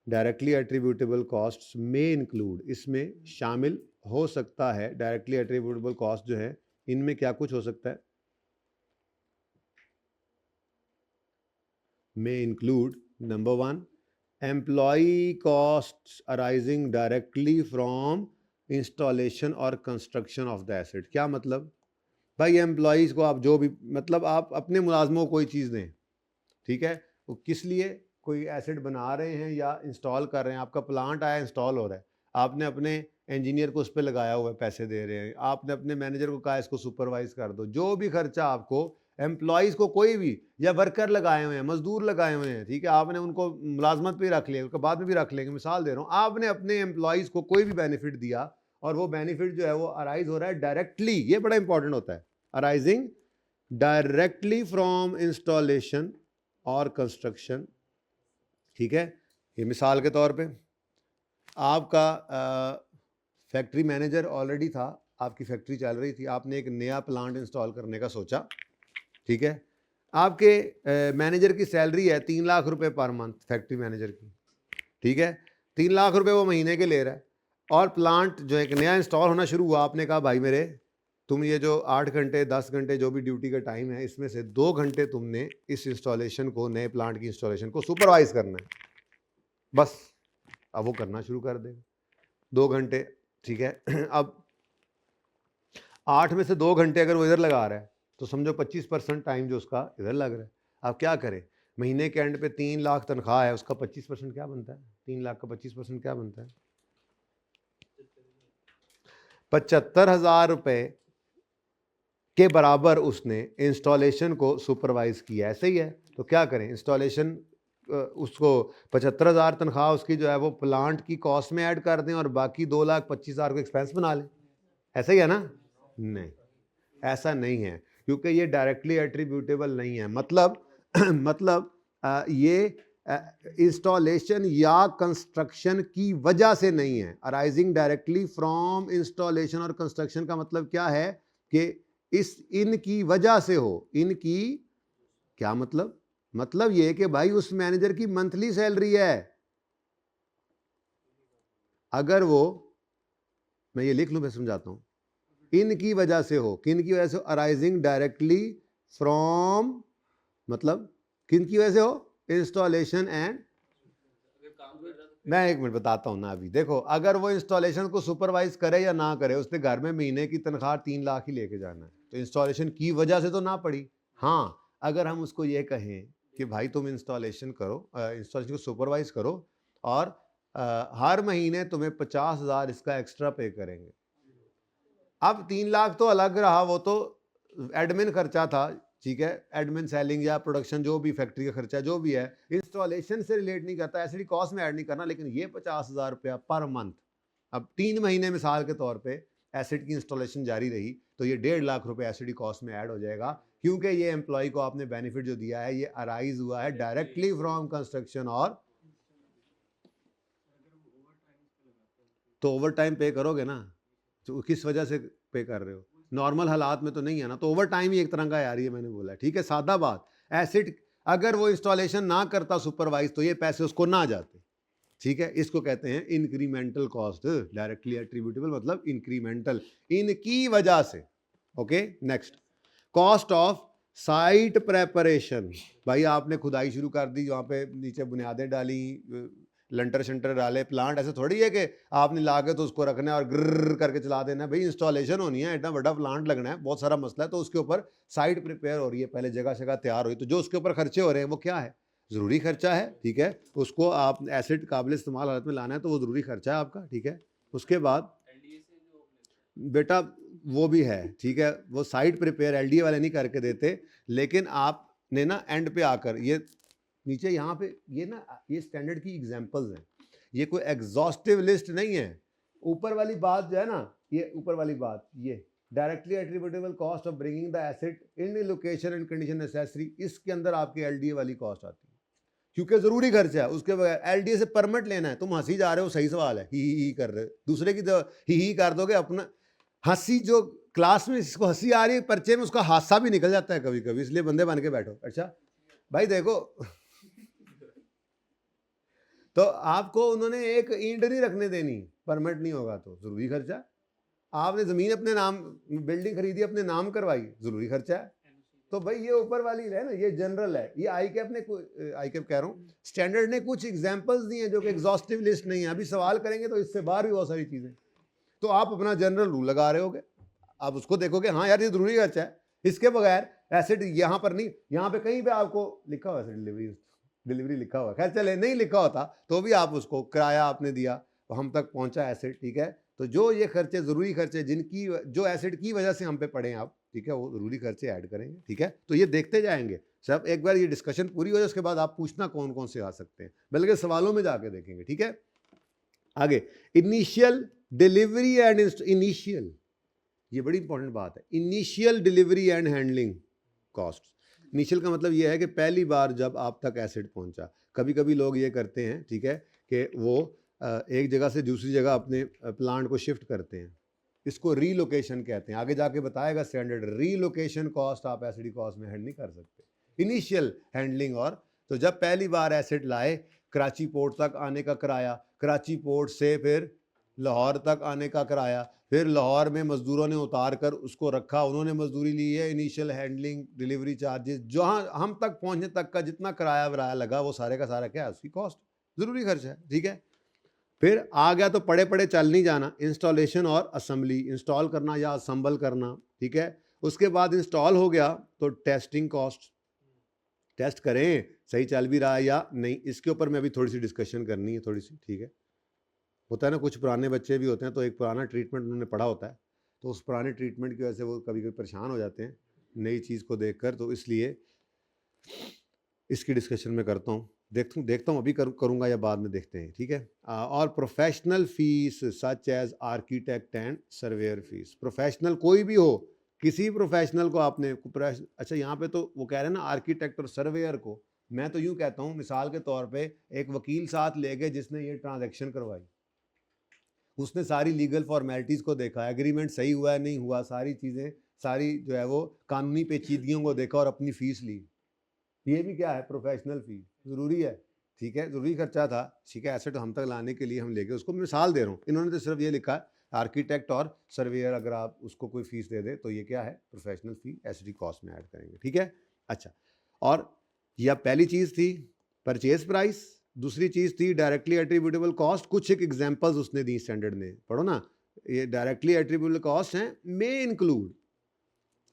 डायरेक्टली एट्रीब्यूटेबल कॉस्ट्स में इंक्लूड, इसमें शामिल हो सकता है, डायरेक्टली एट्रीब्यूटेबल कॉस्ट जो है इनमें क्या कुछ हो सकता है, में include number 1 employee costs arising directly from installation और कंस्ट्रक्शन ऑफ द एसेट। क्या मतलब भाई, एम्प्लॉयज़ को आप जो भी, मतलब आप अपने मुलाजमों को कोई चीज़ दें, ठीक है, वो किस लिए, कोई एसेट बना रहे हैं या इंस्टॉल कर रहे हैं, आपका प्लांट आया इंस्टॉल हो रहा है, आपने अपने इंजीनियर को उस पर लगाया हुआ है, पैसे दे रहे हैं, आपने अपने मैनेजर को कहा इसको सुपरवाइज कर दो, जो भी खर्चा आपको एम्प्लॉयज़ को, कोई भी, या वर्कर लगाए हुए हैं, मजदूर लगाए हुए हैं, ठीक है, आपने उनको मुलाजमत पे रख लिया, उसके बाद में भी रख लेंगे, मिसाल दे रहा हूँ, आपने अपने एम्प्लॉयज़ को कोई भी बेनिफिट दिया और वो बेनिफिट जो है वो अराइज हो रहा है डायरेक्टली, ये बड़ा इंपॉर्टेंट होता है, अराइजिंग डायरेक्टली फ्रॉम इंस्टॉलेशन और कंस्ट्रक्शन, ठीक है। ये मिसाल के तौर पे आपका फैक्ट्री मैनेजर ऑलरेडी था, आपकी फैक्ट्री चल रही थी, आपने एक नया प्लांट इंस्टॉल करने का सोचा, ठीक है। आपके मैनेजर की सैलरी है 3 लाख रुपए पर मंथ, फैक्ट्री मैनेजर की, ठीक है। 3 लाख रुपए वो महीने के ले रहा है, और प्लांट जो एक नया इंस्टॉल होना शुरू हुआ, आपने कहा भाई मेरे तुम ये जो 8 घंटे 10 घंटे जो भी ड्यूटी का टाइम है, इसमें से 2 घंटे तुमने इस इंस्टॉलेशन को, नए प्लांट की इंस्टॉलेशन को सुपरवाइज करना है, बस। अब वो करना शुरू कर देगा 2 घंटे, ठीक है। अब 8 में से 2 घंटे अगर वो इधर लगा रहा है तो समझो 25% टाइम जो उसका इधर लग रहा है। अब क्या करे, महीने के एंड पे 3 लाख तनख्वाह है, उसका 25% क्या बनता है? 3 लाख का 25% क्या बनता है? 75,000 रुपए के बराबर उसने इंस्टॉलेशन को सुपरवाइज किया, ऐसे ही है। तो क्या करें, इंस्टॉलेशन उसको 75,000 तनख्वाह उसकी जो है वो प्लांट की कॉस्ट में ऐड कर दें और बाकी 2,25,000 को एक्सपेंस बना लें, ऐसा ही है ना? नहीं, ऐसा नहीं है, क्योंकि ये डायरेक्टली एट्रीब्यूटेबल नहीं है। मतलब ये इंस्टॉलेशन या कंस्ट्रक्शन की वजह से नहीं है। अराइजिंग डायरेक्टली फ्रॉम इंस्टॉलेशन और कंस्ट्रक्शन का मतलब क्या है कि इनकी वजह से हो। इनकी क्या मतलब ये कि भाई उस मैनेजर की मंथली सैलरी है, अगर वो, मैं ये लिख लूं, मैं समझाता हूं, इनकी वजह से हो। किन की वजह से? अराइजिंग डायरेक्टली फ्रॉम, मतलब किन की वजह से हो? इंस्टॉलेशन एंड, मैं 1 मिनट बताता हूं ना। अभी देखो, अगर वो इंस्टॉलेशन को सुपरवाइज करे या ना करे, उसने घर में महीने की तनख्वाह 3 लाख ही लेके जाना है, तो इंस्टॉलेशन की वजह से तो ना पड़ी। हाँ, अगर हम उसको ये कहें कि भाई तुम इंस्टॉलेशन करो, इंस्टॉलेशन को सुपरवाइज करो, और हर महीने तुम्हें 50,000 इसका एक्स्ट्रा पे करेंगे। अब 3 लाख तो अलग रहा, वो तो एडमिन खर्चा था, ठीक है। एडमिन, सेलिंग या प्रोडक्शन, जो भी फैक्ट्री का खर्चा जो भी है, इंस्टॉलेशन से रिलेट नहीं करता, ऐसी कॉस्ट में ऐड नहीं करना। लेकिन ये 50,000 रुपया पर मंथ, अब 3 महीने मिसाल के तौर पे एसिड की इंस्टॉलेशन जारी रही, तो ये 1.5 लाख रुपए एसिड की कॉस्ट में ऐड हो जाएगा, क्योंकि ये एम्प्लॉय को आपने बेनिफिट जो दिया है, ये अराइज हुआ है डायरेक्टली फ्रॉम कंस्ट्रक्शन। और तो ओवर टाइम पे करोगे ना, तो किस वजह से पे कर रहे हो? नॉर्मल हालात में तो नहीं है ना, तो ओवर टाइम ही एक तरह का यार, ये मैंने बोला, ठीक है, सादा बात। एसिड अगर वो इंस्टॉलेशन ना करता सुपरवाइज, तो ये पैसे उसको ना जाते, ठीक है। इसको कहते हैं इंक्रीमेंटल कॉस्ट, डायरेक्टली एट्रीब्यूटेबल मतलब इंक्रीमेंटल, इनकी वजह से। Okay, next, cost of site preparation. भाई आपने खुदाई शुरू कर दी, वहाँ पे नीचे बुनियादें डाली, लंटर शंटर डाले, प्लांट ऐसे थोड़ी है कि आपने ला के तो उसको रखना है और ग्रर करके चला देना है। भाई इंस्टॉलेशन होनी है, इतना बड़ा प्लांट लगना है, बहुत सारा मसला है, तो उसके ऊपर साइट प्रिपेयर हो रही है, पहले जगह जगह तैयार हो रही है, तो जो उसके ऊपर खर्चे हो रहे हैं वो क्या है? ज़रूरी खर्चा है, ठीक है। उसको आप एसिड काबिल इस्तेमाल हालत में लाना है, तो वो ज़रूरी खर्चा है आपका, ठीक है। उसके बाद बेटा वो भी है, ठीक है, वो साइट प्रिपेयर एलडीए वाले नहीं करके देते, लेकिन आपने ना एंड पे आकर ये नीचे यहाँ पे ये ना, ये स्टैंडर्ड की एग्जांपल्स हैं, ये कोई एग्जॉस्टिव लिस्ट नहीं है। ऊपर वाली बात जो है ना, ये ऊपर वाली बात, ये directly attributable cost of bringing the asset in location and condition necessary, इसके अंदर आपकी एलडीए वाली कॉस्ट आती है, क्योंकि जरूरी खर्चा है। उसके बगैर एलडीए से परमिट लेना है, तुम हंसी जा रहे हो, सही सवाल है, ही कर रहे हो, दूसरे की तो ही कर दोगे, अपना हंसी जो क्लास में जिसको हंसी आ रही है, पर्चे में उसका हादसा भी निकल जाता है कभी कभी, इसलिए बंदे बन के बैठो। अच्छा भाई देखो, तो आपको उन्होंने एक ईंट नहीं रखने देनी, परमिट नहीं होगा तो ज़रूरी खर्चा। आपने ज़मीन अपने नाम, बिल्डिंग खरीदी अपने नाम करवाई, ज़रूरी खर्चा है। तो भाई ये ऊपर वाली है ना, ये जनरल है, ये आईकैप ने, आईकैप कह रहा हूँ, स्टैंडर्ड ने कुछ एग्जांपल्स दिए हैं जो कि एग्जॉस्टिव लिस्ट नहीं है। अभी सवाल करेंगे तो इससे बाहर भी बहुत सारी चीज़ें, तो आप अपना जनरल रूल लगा रहे होगे, आप उसको देखोगे, हाँ यार ये ज़रूरी खर्चा है, इसके बगैर एसिड यहाँ पर नहीं, यहाँ पे कहीं पे आपको लिखा हुआ है डिलीवरी लिखा हुआ, खैर चले नहीं लिखा होता तो भी आप उसको किराया आपने दिया तो हम तक पहुंचा एसिड, ठीक है। तो जो ये खर्चे ज़रूरी खर्चे जिनकी, जो एसिड की वजह से हम पे पड़े हैं आप, ठीक है, वो ज़रूरी खर्चे ऐड करेंगे, ठीक है। तो ये देखते जाएंगे सब, एक बार ये डिस्कशन पूरी हो जाए उसके बाद आप पूछना कौन कौन से आ सकते हैं, बल्कि सवालों में जाके देखेंगे, ठीक है। आगे, इनिशियल डिलीवरी एंड इनिशियल, ये बड़ी इंपॉर्टेंट बात है, initial delivery and handling, cost. Initial का मतलब ये है कि पहली बार जब आप तक एसेट पहुंचा। कभी कभी लोग ये करते हैं, ठीक है, कि वो एक जगह से दूसरी जगह अपने प्लांट को शिफ्ट करते हैं, इसको रीलोकेशन कहते हैं। आगे जाके बताएगा स्टैंडर्ड, रीलोकेशन कॉस्ट आप एसिडी कॉस्ट में हैंड नहीं कर सकते। इनिशियल हैंडलिंग, और तो जब पहली बार एसेट लाए, कराची पोर्ट तक आने का किराया, कराची पोर्ट से फिर लाहौर तक आने का किराया, फिर लाहौर में मजदूरों ने उतार कर उसको रखा, उन्होंने मजदूरी ली है, इनिशियल हैंडलिंग, डिलीवरी चार्जेस, जहाँ हम तक पहुँचने तक का जितना किराया वराया लगा वो सारे का सारा क्या है, उसकी कॉस्ट, ज़रूरी खर्च है, ठीक है। फिर आ गया तो पड़े पड़े चल नहीं जाना, इंस्टॉलेशन और असेंबली, इंस्टॉल करना या असम्बल करना, ठीक है। उसके बाद इंस्टॉल हो गया तो टेस्टिंग कॉस्ट, टेस्ट करें सही चल भी रहा है या नहीं, इसके ऊपर मैं अभी थोड़ी सी डिस्कशन करनी है, थोड़ी सी, ठीक है। होता है ना, कुछ पुराने बच्चे भी होते हैं तो एक पुराना ट्रीटमेंट उन्होंने पढ़ा होता है, तो उस पुराने ट्रीटमेंट की वजह से वो कभी कभी परेशान हो जाते हैं नई चीज़ को देखकर, तो इसलिए इसकी डिस्कशन मैं करता हूँ, देखता हूँ अभी करूँगा या बाद में, देखते हैं, ठीक है। और professional fees such as architect and surveyor fees, professional कोई भी हो, किसी प्रोफेशनल को आपने, अच्छा यहाँ पे तो वो कह रहे हैं ना आर्किटेक्ट और सर्वेयर को, मैं तो यूँ कहता हूँ मिसाल के तौर पे एक वकील साथ ले गए जिसने ये ट्रांजैक्शन करवाई, उसने सारी लीगल फॉर्मेलिटीज़ को देखा, एग्रीमेंट सही हुआ है नहीं हुआ, सारी चीज़ें, सारी जो है वो कानूनी पेचीदगियों को देखा और अपनी फ़ीस ली। ये भी क्या है, प्रोफेशनल फी, ज़रूरी है, ठीक है, ज़रूरी खर्चा था, ठीक है, एसेट हम तक लाने के लिए हम लेके, उसको मिसाल दे रहा हूँ, इन्होंने तो सिर्फ ये लिखा है आर्किटेक्ट और सर्वेयर, अगर आप उसको कोई फीस दे दे तो ये क्या है, प्रोफेशनल फी एसिडी कॉस्ट में ऐड करेंगे, ठीक है। अच्छा, और यह पहली चीज़ थी परचेज प्राइस, दूसरी चीज़ थी डायरेक्टली एट्रीब्यूटेबल कॉस्ट, कुछ एक एग्जाम्पल्स उसने दी स्टैंडर्ड ने, पढ़ो ना, ये डायरेक्टली एट्रीब्यूटेबल कॉस्ट हैं, मे इंक्लूड,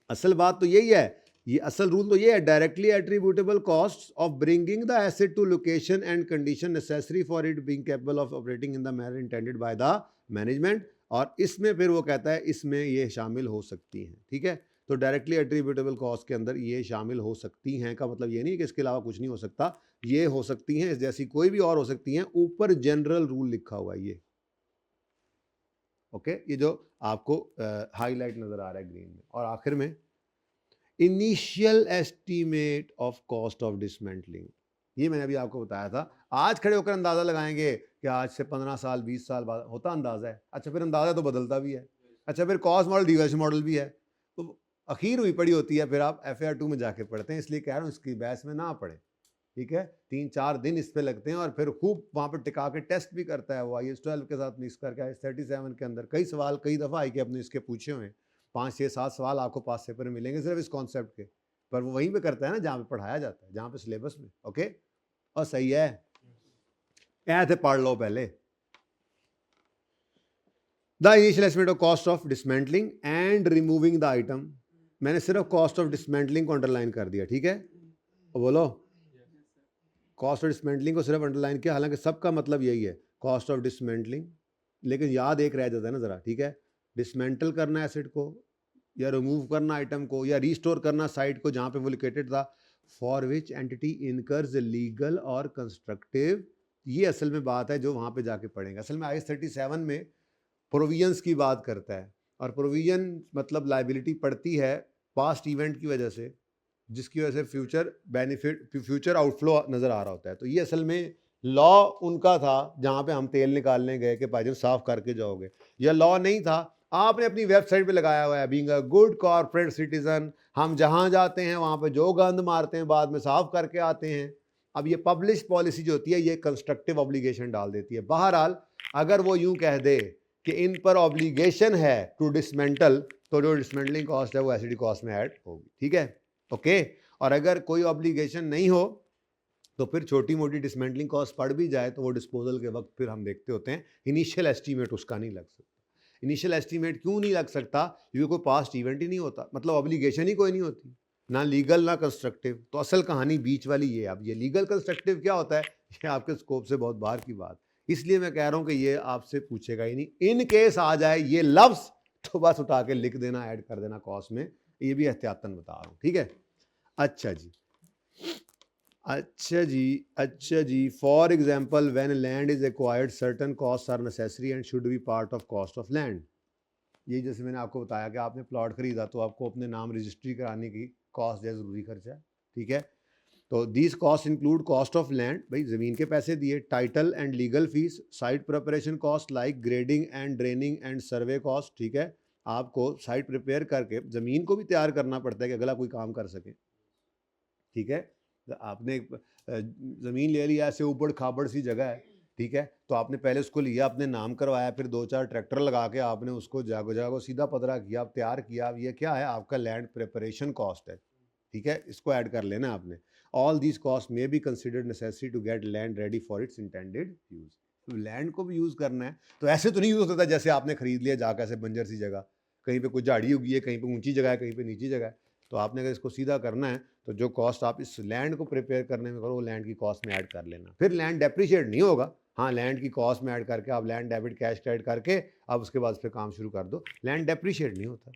असल बात तो यही है, ये असल रूल तो ये है, directly attributable cost of bringing the asset to location and condition necessary for it being capable of operating in the manner intended by the management, और इसमें फिर वो कहता है इसमें ये शामिल हो सकती हैं, ठीक है। तो डायरेक्टली एट्रीब्यूटेबल कॉस्ट के अंदर ये शामिल हो सकती हैं का मतलब ये नहीं कि इसके अलावा कुछ नहीं हो सकता, ये हो सकती हैं, जैसी कोई भी और हो सकती हैं, ऊपर जनरल रूल लिखा हुआ है ये, ओके, ये जो आपको हाईलाइट नजर आ रहा है ग्रीन में। और आखिर में initial estimate of cost of dismantling, ये मैंने अभी आपको बताया था, आज खड़े होकर अंदाजा लगाएंगे कि आज से 15 साल 20 साल बाद होता अंदाजा है, अच्छा फिर अंदाजा तो बदलता भी है, अच्छा फिर कॉस्ट मॉडल डीविएशन मॉडल भी है, तो अखीर हुई पड़ी होती है, फिर आप FAR 2 में जाके पढ़ते हैं, इसलिए कह रहा हूँ इसकी बहस में ना पढ़े, ठीक है। 3-4 दिन इस पे लगते हैं और फिर खूब वहाँ पे टिका के टेस्ट भी करता है वो, IS 12 के साथ मिक्स करके IS 37 के अंदर कई सवाल कई दफ़ा आई कि अपने इसके पूछे हुए हैं, 5-6-7 सवाल आपको पास पेपर में मिलेंगे सिर्फ इस कॉन्सेप्ट के, पर वो वहीं पे करता है ना जहाँ पे पढ़ाया जाता है, जहाँ पे सिलेबस में, ओके। और सही है, ऐसे पढ़ लो पहले। The initial estimate of cost of dismantling and removing the item, मैंने सिर्फ कॉस्ट ऑफ डिसमेंटलिंग को अंडरलाइन कर दिया, ठीक है, बोलो कॉस्ट ऑफ डिसमेंटलिंग को सिर्फ अंडरलाइन किया, हालांकि सबका मतलब यही है कॉस्ट ऑफ डिसमेंटलिंग, लेकिन याद एक रह जाता है ना ज़रा, ठीक है, डिसमेंटल करना एसिड को या रिमूव करना आइटम को या रीस्टोर करना साइट को जहाँ पे वो लोकेटेड था, for which entity incurs legal और कंस्ट्रक्टिव, ये असल में बात है जो वहाँ पे जाके पढ़ेंगे। असल में IS 37 में प्रोविजंस की बात करता है, और प्रोविजन मतलब लाइबिलिटी पड़ती है पास्ट इवेंट की वजह से, जिसकी वजह से फ्यूचर बेनिफिट, फ्यूचर आउटफ्लो नज़र आ रहा होता है। तो ये असल में लॉ उनका था जहाँ पे हम तेल निकालने गए कि भाईजान साफ करके जाओगे, यह लॉ नहीं था, आपने अपनी वेबसाइट पे लगाया हुआ है being a good corporate citizen, हम जहाँ जाते हैं वहाँ पे जो गंद मारते हैं बाद में साफ करके आते हैं। अब ये पब्लिश पॉलिसी जो होती है ये कंस्ट्रक्टिव ऑब्लिगेशन डाल देती है। बहरहाल अगर वो यूँ कह दे कि इन पर ऑब्लिगेशन है टू डिसमेंटल, तो जो डिसमेंटलिंग कॉस्ट है वो एसिडी कॉस्ट में ऐड होगी, ठीक है, ओके। और अगर कोई ऑब्लिगेशन नहीं हो तो फिर छोटी मोटी डिसमेंटलिंग कॉस्ट पड़ भी जाए तो वो डिस्पोजल के वक्त फिर हम देखते होते हैं इनिशियल एस्टीमेट उसका नहीं लग सकता। इनिशियल एस्टीमेट क्यों नहीं लग सकता, क्योंकि कोई पास्ट इवेंट ही नहीं होता, मतलब ऑब्लिगेशन ही कोई नहीं होती, ना लीगल ना कंस्ट्रक्टिव। तो असल कहानी बीच वाली ये। अब ये लीगल कंस्ट्रक्टिव क्या होता है, ये आपके स्कोप से बहुत बाहर की बात, इसलिए मैं कह रहा हूँ कि ये आपसे पूछेगा ही नहीं। इन केस आ जाए ये लफ्ज़ तो बस उठा के लिख देना, ऐड कर देना कॉस्ट में, ये भी एहतियातन बता रहा हूँ, ठीक है। अच्छा जी, for example when land is acquired certain cost are necessary and should be part of cost of land. ये जैसे मैंने आपको बताया कि आपने प्लॉट खरीदा तो आपको अपने नाम रजिस्ट्री कराने की कॉस्ट है, ज़रूरी खर्चा, ठीक है। तो these cost include cost of land, भाई ज़मीन के पैसे दिए, title and legal fees, site preparation cost like grading and draining and survey cost, ठीक है। आपको साइट प्रिपेयर करके ज़मीन को भी तैयार करना पड़ता है कि अगला कोई काम कर सके, ठीक है। तो आपने ज़मीन ले लिया, ऐसे ऊबड़ खाबड़ सी जगह है, ठीक है, तो आपने पहले उसको लिया, अपने नाम करवाया, फिर 2-4 ट्रैक्टर लगा के आपने उसको जागो जागो सीधा पधरा किया, तैयार किया। अब ये क्या है, आपका लैंड प्रिपरेशन कॉस्ट है, ठीक है, इसको ऐड कर लेना आपने। All these cost may be considered necessary to get land ready for its intended use. Land को भी यूज़ करना है, तो ऐसे तो नहीं यूज़ होता जैसे आपने खरीद लिया जाकर ऐसे बंजर सी जगह, कहीं पे कुछ झाड़ी उगी है, कहीं पे ऊंची जगह है, कहीं पे नीची जगह है। तो आपने अगर इसको सीधा करना है तो जो कॉस्ट आप इस लैंड को प्रिपेयर करने में करो, वो लैंड की कॉस्ट में ऐड कर लेना। फिर लैंड डेप्रिशिएट नहीं होगा, हाँ, लैंड की कॉस्ट में ऐड करके आप लैंड डेबिट कैश क्रेडिट करके आप उसके बाद फिर काम शुरू कर दो। लैंड डेप्रिशिएट नहीं होता,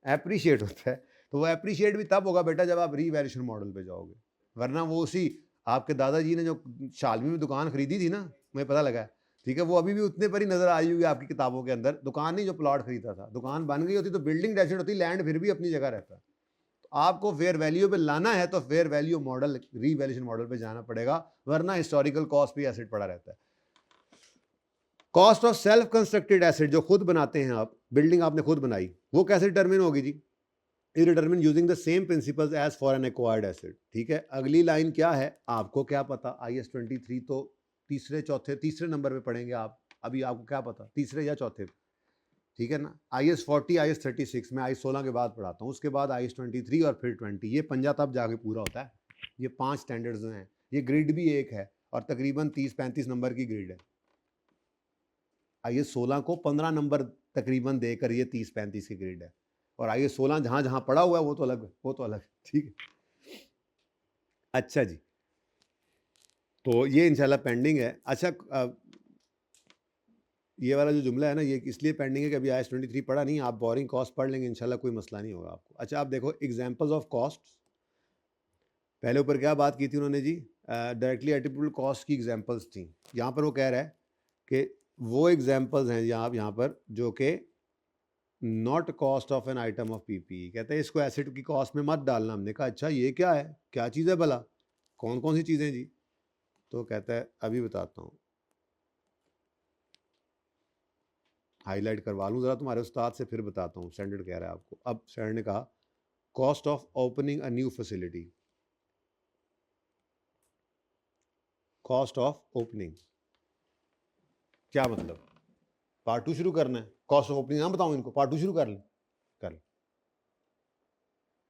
एप्रिशिएट होता है। तो वो एप्रिशिएट भी तब होगा बेटा जब आप रीवैल्यूएशन मॉडल पे जाओगे, वरना वो उसी आपके दादाजी ने जो शालमी में दुकान खरीदी थी ना, मुझे पता लगा है, ठीक है, वो अभी भी उतने पर ही नजर आई होगी आपकी किताबों के अंदर। दुकान नहीं, जो प्लॉट खरीदा था, दुकान बन गई होती तो बिल्डिंग डेफिनेट होती, लैंड फिर भी अपनी जगह रहता। तो आपको फेयर वैल्यू पे लाना है तो fair value model, revaluation model पे जाना पड़ेगा, वरना हिस्टोरिकल कॉस्ट भी एसेट पड़ा रहता है। Cost of self constructed asset, जो खुद बनाते हैं आप, बिल्डिंग आपने खुद बनाई, वो कैसे डिटरमिन होगी जी? It determine using the same principles as for an acquired asset, ठीक है। अगली लाइन क्या है, आपको क्या पता, IS 23 तो तीसरे नंबर पे पढ़ेंगे आप, अभी आपको क्या पता तीसरे या चौथे, ठीक है ना। IS 40, IS 36 में IS 16 के बाद पढ़ाता हूँ, उसके बाद IS 23 और फिर 20, ये पंजा तब जाके पूरा होता है। ये 5 स्टैंडर्ड्स हैं, ये ग्रिड भी एक है और तकरीबन 30-35 नंबर की ग्रिड है। IS 16 को 15 नंबर तकरीबन देकर ये 30-35 की ग्रिड है, और IS 16 जहाँ जहाँ पड़ा हुआ है वो तो अलग, ठीक है। अच्छा जी, तो ये इंशाल्लाह पेंडिंग है। अच्छा, ये वाला जो जुमला है ना, ये इसलिए पेंडिंग है कि अभी IS 23 पढ़ा नहीं, आप बोरिंग कॉस्ट पढ़ लेंगे, इंशाल्लाह कोई मसला नहीं होगा आपको। अच्छा, आप देखो एग्जांपल्स ऑफ कॉस्ट, पहले ऊपर क्या बात की थी उन्होंने जी, डायरेक्टली एट्रिब्यूटेबल कॉस्ट की एग्जांपल्स थी। यहाँ पर वो कह रहा है कि वो एग्जांपल्स हैं यहाँ पर जो कि not cost of an item of PPE, कहते हैं इसको एसेट की कॉस्ट में मत डालना। हमने कहा अच्छा ये क्या है, क्या चीज़ है भला, कौन कौन सी चीज़ें जी? तो कहता है अभी बताता हूँ, हाईलाइट करवा लूँ ज़रा तुम्हारे उस्ताद से, फिर बताता हूँ। स्टैंडर्ड कह रहा है आपको, अब स्टैंडर्ड ने कहा cost of opening a new facility, cost of opening क्या मतलब, पार्ट 2 शुरू करना है, कॉस्ट ऑफ ओपनिंग ना बताऊँ इनको, पार्ट 2 शुरू कर लें।